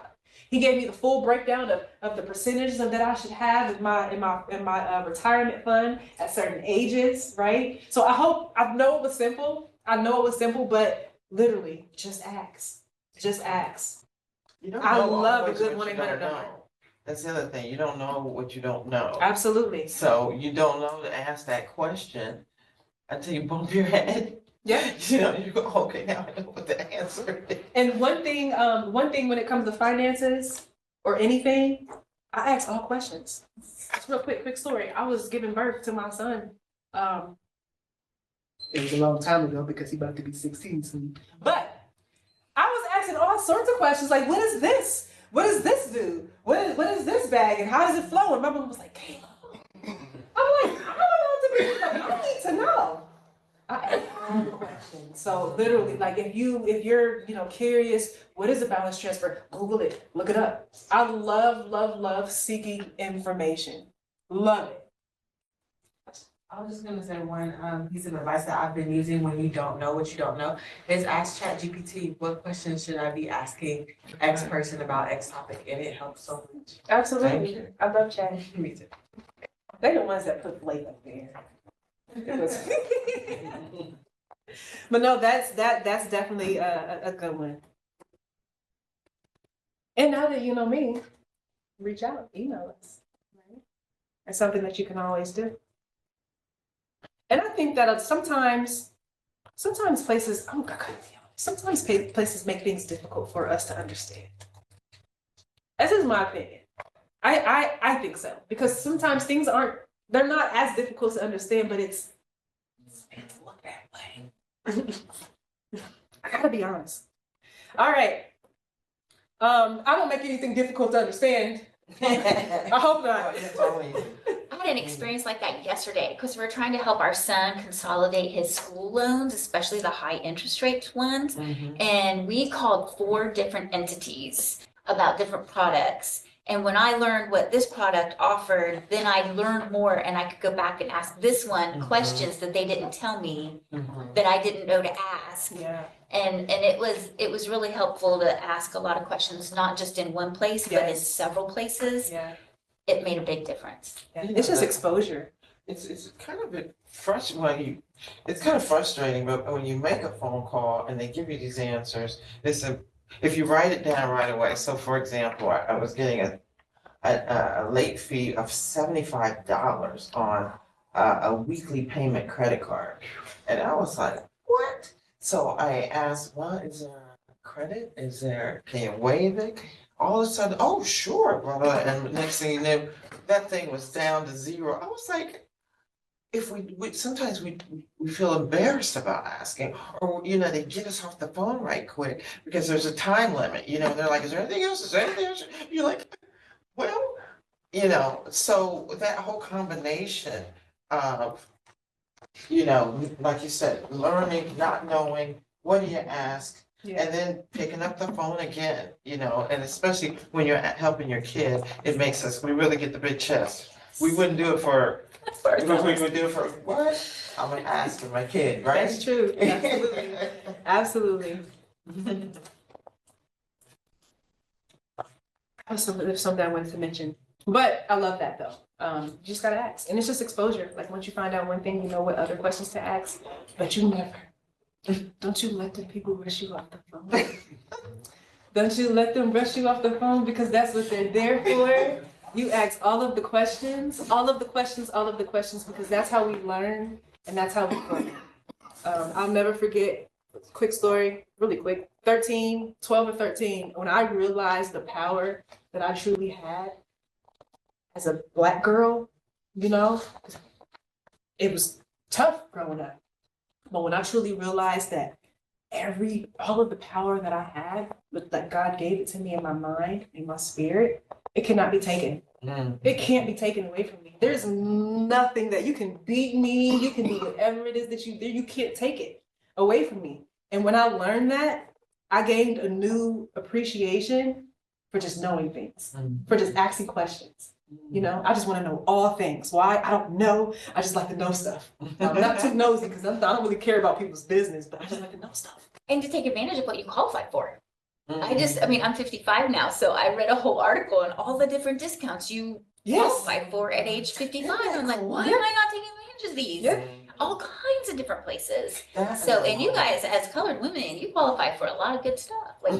He gave me the full breakdown of the percentages that I should have in my retirement fund at certain ages, right? So I know it was simple. But literally just ask. Just ask. You don't I know love a always good what you 1-800 don't number. know. That's the other thing, you don't know what you don't know. Absolutely. So you don't know to ask that question until you bump your head. Yeah. You know, you go, okay, now I know what the answer is. And one thing when it comes to finances or anything, I ask all questions. Just real quick story. I was giving birth to my son. It was a long time ago because he's about to be 16 soon. But I was asking all sorts of questions like, what is this? What does this do? What is this bag and how does it flow? And my mom was like, Kayla. I'm like, I don't know what to be. I need to know. I ask all the questions. So literally, like if you're curious, what is a balance transfer? Google it, look it up. I love seeking information. Love it. I was just gonna say one piece of advice that I've been using when you don't know what you don't know is ask ChatGPT, what questions should I be asking X person about X topic, and it helps so much. Absolutely. I love chat. Me too. They're the ones that put Blake up there. But no, that's definitely a good one. And now that you know me, reach out, email us. Right? That's something that you can always do. And I think that sometimes places, sometimes places make things difficult for us to understand. This is my opinion. I think so, because sometimes they're not as difficult to understand, but it's look that way. I gotta be honest. All right. I don't make anything difficult to understand. I hope not. I had an experience like that yesterday because we were trying to help our son consolidate his school loans, especially the high interest rate ones. And we called 4 different entities about different products. And when I learned what this product offered, then I learned more and I could go back and ask this one questions that they didn't tell me that I didn't know to ask. Yeah. And it was really helpful to ask a lot of questions, not just in one place, but in several places. Yeah. It made a big difference. Yeah. It's just exposure. It's kind of frustrating. It's kind of frustrating, but when you make a phone call and they give you these answers, if you write it down right away. So, for example, I was getting a late fee of $75 on a weekly payment credit card, and I was like, "What?" So I asked, "Well, is there credit? Can you waive it?" All of a sudden, "Oh, sure, brother," and next thing you knew, that thing was down to 0. I was like, if we sometimes we feel embarrassed about asking, or they get us off the phone right quick because there's a time limit. They're like, "Is there anything else? Is there anything else?" You're like, "Well," so that whole combination of, like you said, learning, not knowing, what do you ask, and then picking up the phone again, and especially when you're helping your kid, we really get the big chest. We wouldn't do it for. We would do it for what? I'm gonna ask for my kid, right? That's true. Absolutely. Absolutely. There's something I wanted to mention, but I love that though. You just gotta ask, and it's just exposure. Like once you find out one thing, you know what other questions to ask, but you never. Don't you let the people rush you off the phone. Don't you let them rush you off the phone, because that's what they're there for. You ask all of the questions, because that's how we learn and that's how we grow. I'll never forget, quick story, really quick, 12 or 13, when I realized the power that I truly had as a Black girl, it was tough growing up. But when I truly realized that all of the power that I had, that God gave it to me in my mind, in my spirit, it cannot be taken. It can't be taken away from me. There's nothing that you can beat me. You can do whatever it is that you do. You can't take it away from me. And when I learned that, I gained a new appreciation for just knowing things, for just asking questions. I just want to know all things. Why? I don't know. I just like to know stuff. I'm not too nosy because I don't really care about people's business, but I just like to know stuff. And to take advantage of what you qualify for. I'm 55 now, so I read a whole article on all the different discounts you qualify for at age 55. I'm like, why am I not taking advantage of these? Yeah. All kinds of different places. So, and you guys, as colored women, you qualify for a lot of good stuff. Like,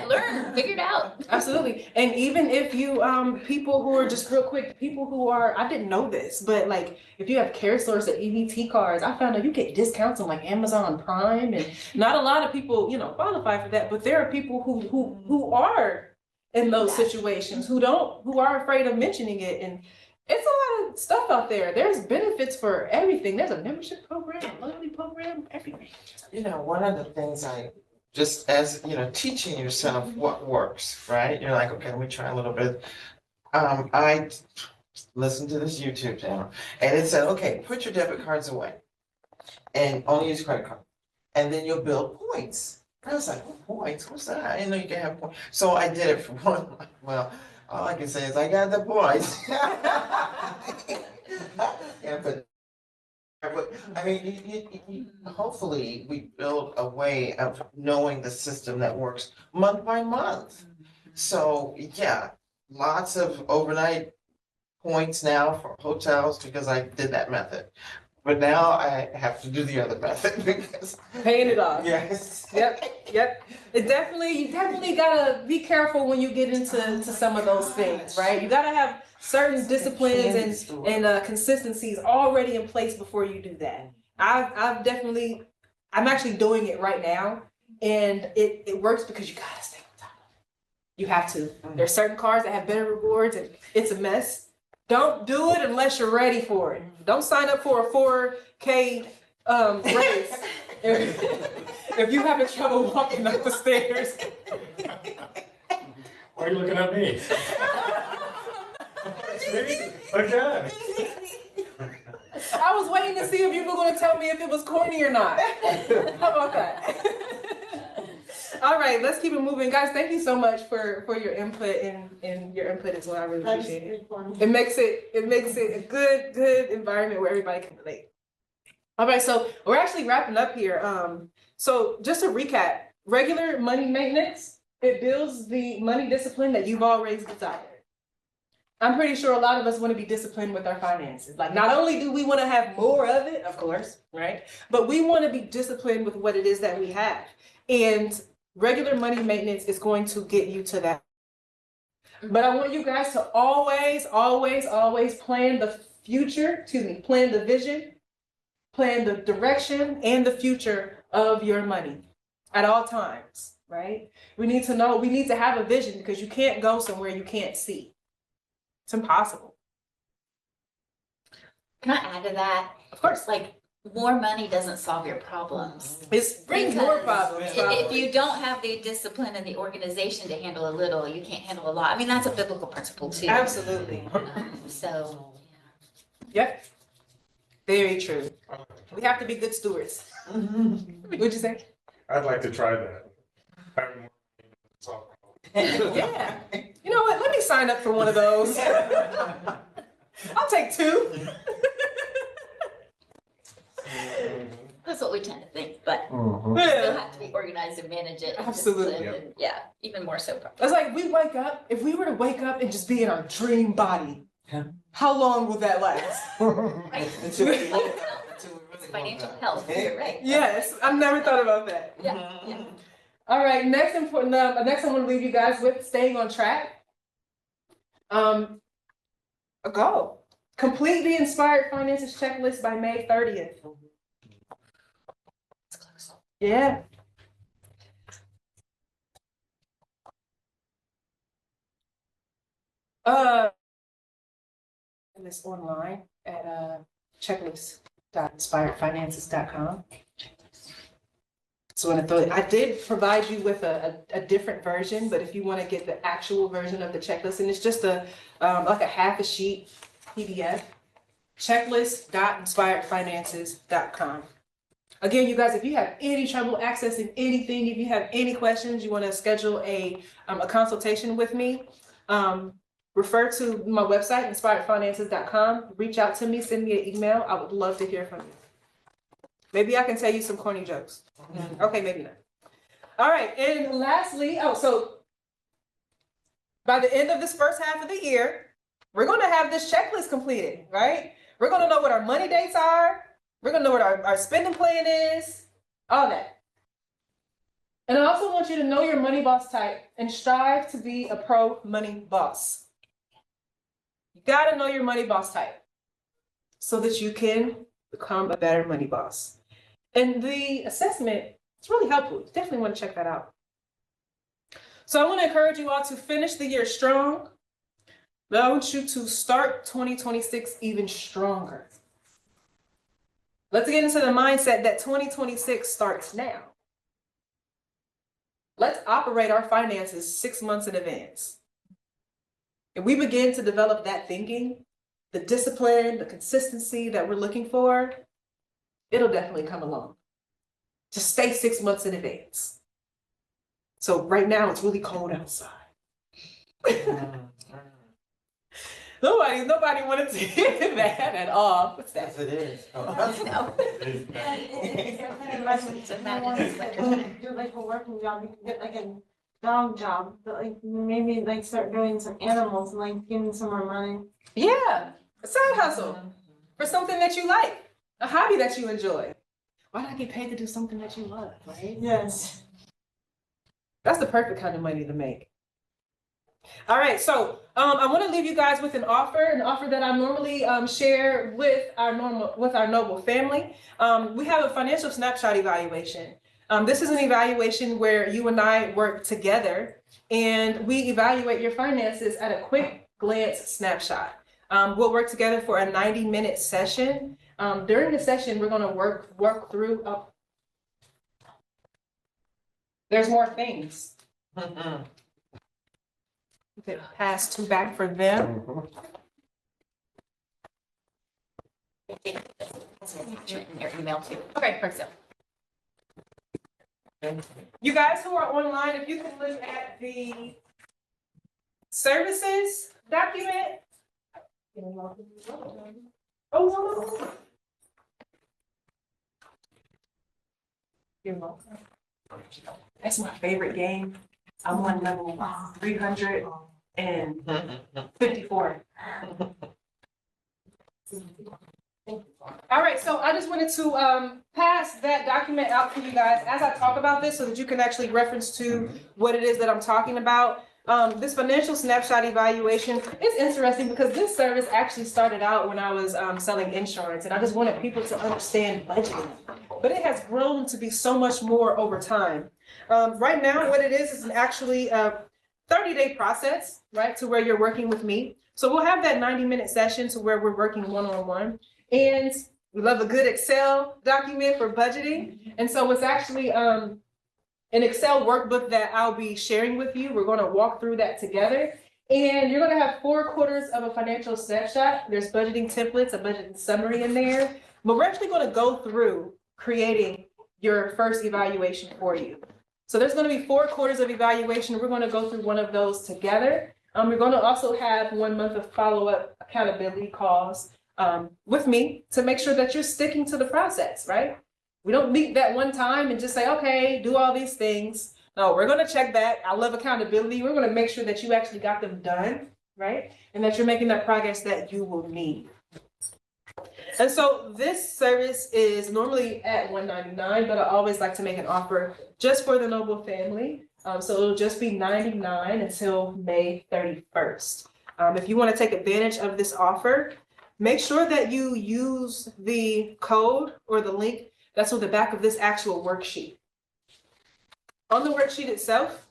learn, figure it out. Absolutely. And even if you, people who are just real quick, I didn't know this, but like, if you have care source or EBT cards, I found out you get discounts on like Amazon Prime, and not a lot of people, qualify for that, but there are people who are in those situations, who are afraid of mentioning it. And it's a lot of stuff out there. There's benefits for everything. There's a membership program, a loyalty program, everything. One of the things just as, teaching yourself what works, right? You're like, okay, let me try a little bit. I listened to this YouTube channel and it said, okay, put your debit cards away and only use credit card. And then you'll build points. And I was like, oh, points? What's that? I didn't know you can have points. So I did it for one. Well, all I can say is I got the points. Yeah, but I mean, hopefully we build a way of knowing the system that works month by month. So yeah, lots of overnight points now for hotels because I did that method. But now I have to do the other method because, Paying it off. yes. Yep. You definitely gotta be careful when you get into some of those things, right? You gotta have certain disciplines and consistencies already in place before you do that. I'm actually doing it right now, and it works because you gotta stay on top of it. You have to. There's certain cards that have better rewards, and it's a mess. Don't do it unless you're ready for it. Don't sign up for a 4K race if you having trouble walking up the stairs. Why are you looking at me? Again. I was waiting to see if you were going to tell me if it was corny or not. How about that? All right, let's keep it moving. Guys, thank you so much for your input and your input as well. I really appreciate it. It makes it a good environment where everybody can relate. All right, so we're actually wrapping up here. So just to recap, regular money maintenance, it builds the money discipline that you've always desired. I'm pretty sure a lot of us want to be disciplined with our finances. Like, not only do we want to have more of it, of course, right? But we want to be disciplined with what it is that we have. And regular money maintenance is going to get you to that. But I want you guys to always plan the future, plan the vision, plan the direction and the future of your money at all times, right? We need to have a vision, because you can't go somewhere you can't see. It's impossible. Can I add to that? Of course. Like, more money doesn't solve your problems. It brings more Because problems. If you don't have the discipline and the organization to handle a little, you can't handle a lot. I mean, that's a biblical principle too. Absolutely. So, Yep. Very true. We have to be good stewards. What'd you say? I'd like to try that. Having more money doesn't solve problems. Yeah. You know what? Let me sign up for one of those. I'll take 2. that's what we tend to think, but you still Yeah. have to be organized and manage it. and Absolutely. disciplined, and yeah, even more so. It's like if we were to wake up and just be in our dream body, how long will that last? Until we look up, until we really Financial look up. health, you're right. Yes, I've never thought about that. Yeah. All right, next I'm gonna leave you guys with staying on track. A goal. Complete the Inspired Finances Checklist by May 30th. Yeah. This online at checklist.inspiredfinances.com. So I did provide you with a different version, but if you want to get the actual version of the checklist, and it's just like a half a sheet PDF, checklist.inspiredfinances.com. Again, you guys, if you have any trouble accessing anything, if you have any questions, you want to schedule a consultation with me, refer to my website, inspiredfinances.com. Reach out to me, send me an email. I would love to hear from you. Maybe I can tell you some corny jokes. Okay, maybe not. All right, and lastly, so by the end of this first half of the year, we're going to have this checklist completed, right? We're going to know what our money dates are. We're going to know what our spending plan is, all that. And I also want you to know your money boss type and strive to be a pro money boss. You got to know your money boss type so that you can become a better money boss. And the assessment is really helpful. You definitely want to check that out. So I want to encourage you all to finish the year strong, but I want you to start 2026 even stronger. Let's get into the mindset that 2026 starts now. Let's operate our finances 6 months in advance. If we begin to develop that thinking, the discipline, the consistency that we're looking for, it'll definitely come along. Just stay 6 months in advance. So right now it's really cold outside. Nobody wanted to hear that at all. What's that? Yes, it is. Do like a working job, you can get like a dog job, but like maybe like start doing some animals and like getting some more money. Yeah, a side hustle for something that you like. A hobby that you enjoy. Why not get paid to do something that you love, right? Yes. That's the perfect kind of money to make. All right, so I want to leave you guys with an offer that I normally share with our noble family. We have a financial snapshot evaluation. This is an evaluation where you and I work together and we evaluate your finances at a quick glance snapshot. We'll work together for a 90-minute session. During the session, we're going to work through. There's more things. Okay, pass two back for them. In your email too. Okay, perfect. You guys who are online, if you can look at the services document. Oh, no. You're welcome. That's my favorite game. I'm on level 354. All right, so I just wanted to pass that document out to you guys as I talk about this so that you can actually reference to what it is that I'm talking about. This financial snapshot evaluation is interesting because this service actually started out when I was selling insurance, and I just wanted people to understand budgeting. But it has grown to be so much more over time. Right now, what it is actually a 30-day process, right, to where you're working with me. So we'll have that 90-minute session to where we're working one-on-one. And we love a good Excel document for budgeting. And so it's actually an Excel workbook that I'll be sharing with you. We're going to walk through that together. And you're going to have 4 quarters of a financial snapshot. There's budgeting templates, a budget summary in there. But we're actually going to go through creating your first evaluation for you. So there's going to be 4 quarters of evaluation. We're going to go through one of those together. We're going to also have 1 month of follow-up accountability calls with me to make sure that you're sticking to the process, right? We don't meet that one time and just say, okay, do all these things. No, we're going to check back. I love accountability. We're going to make sure that you actually got them done, right? And that you're making that progress that you will need. And so this service is normally at $199, but I always like to make an offer just for the Noble family. So it'll just be $99 until May 31st. If you want to take advantage of this offer, make sure that you use the code or the link that's on the back of this actual worksheet. On the worksheet itself,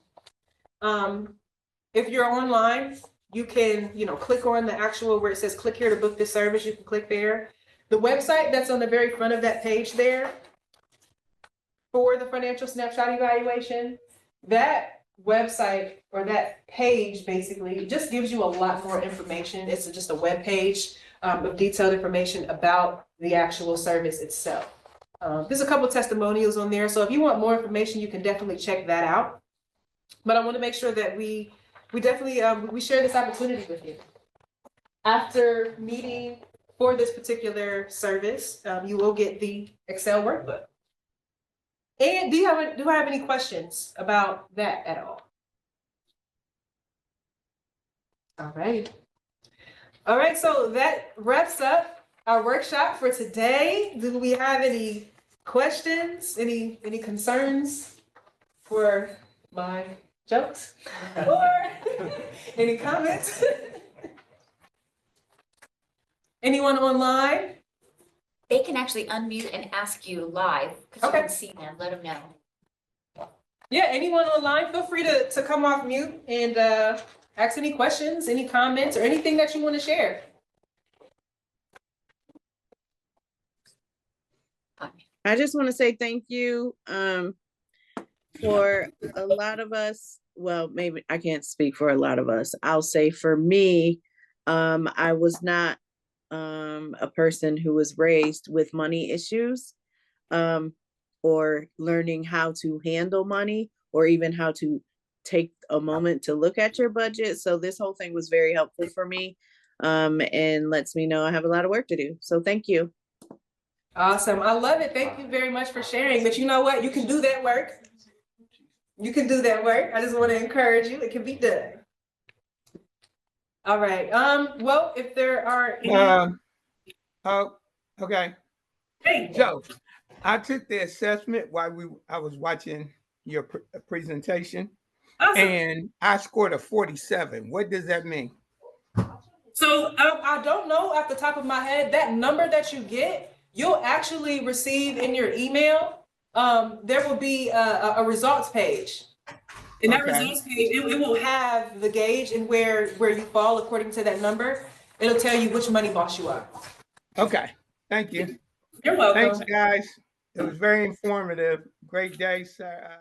if you're online, you can, click on the actual where it says click here to book this service. You can click there. The website that's on the very front of that page there for the financial snapshot evaluation, that website or that page basically just gives you a lot more information. It's just a web page of detailed information about the actual service itself. There's a couple of testimonials on there. So if you want more information, you can definitely check that out. But I want to make sure that we definitely, we share this opportunity with you. After meeting for this particular service, you will get the Excel workbook. And do I have any questions about that at all? All right. All right, so that wraps up our workshop for today. Do we have any questions, any concerns for my jokes or any comments? Anyone online? They can actually unmute and ask you live because you can see them. Let them know. Yeah, anyone online, feel free to come off mute and ask any questions, any comments, or anything that you want to share. I just want to say thank you for a lot of us. Well, maybe I can't speak for a lot of us. I'll say for me, I was not a person who was raised with money issues or learning how to handle money or even how to take a moment to look at your budget. So this whole thing was very helpful for me and lets me know I have a lot of work to do. So thank you. Awesome. I love it. Thank you very much for sharing. But you know what? You can do that work. You can do that work. I just want to encourage you. It can be done. All right. Well, if there are any... Oh, okay. Hey, So I took the assessment while I was watching your presentation, awesome. and I scored a 47. What does that mean? So I don't know off the top of my head, that number that you get, you'll actually receive in your email. There will be a results page. In that Okay. results page, it will have the gauge and where you fall according to that number. It'll tell you which money boss you are. Okay. Thank you. You're welcome. Thanks, guys. It was very informative. Great day, sir.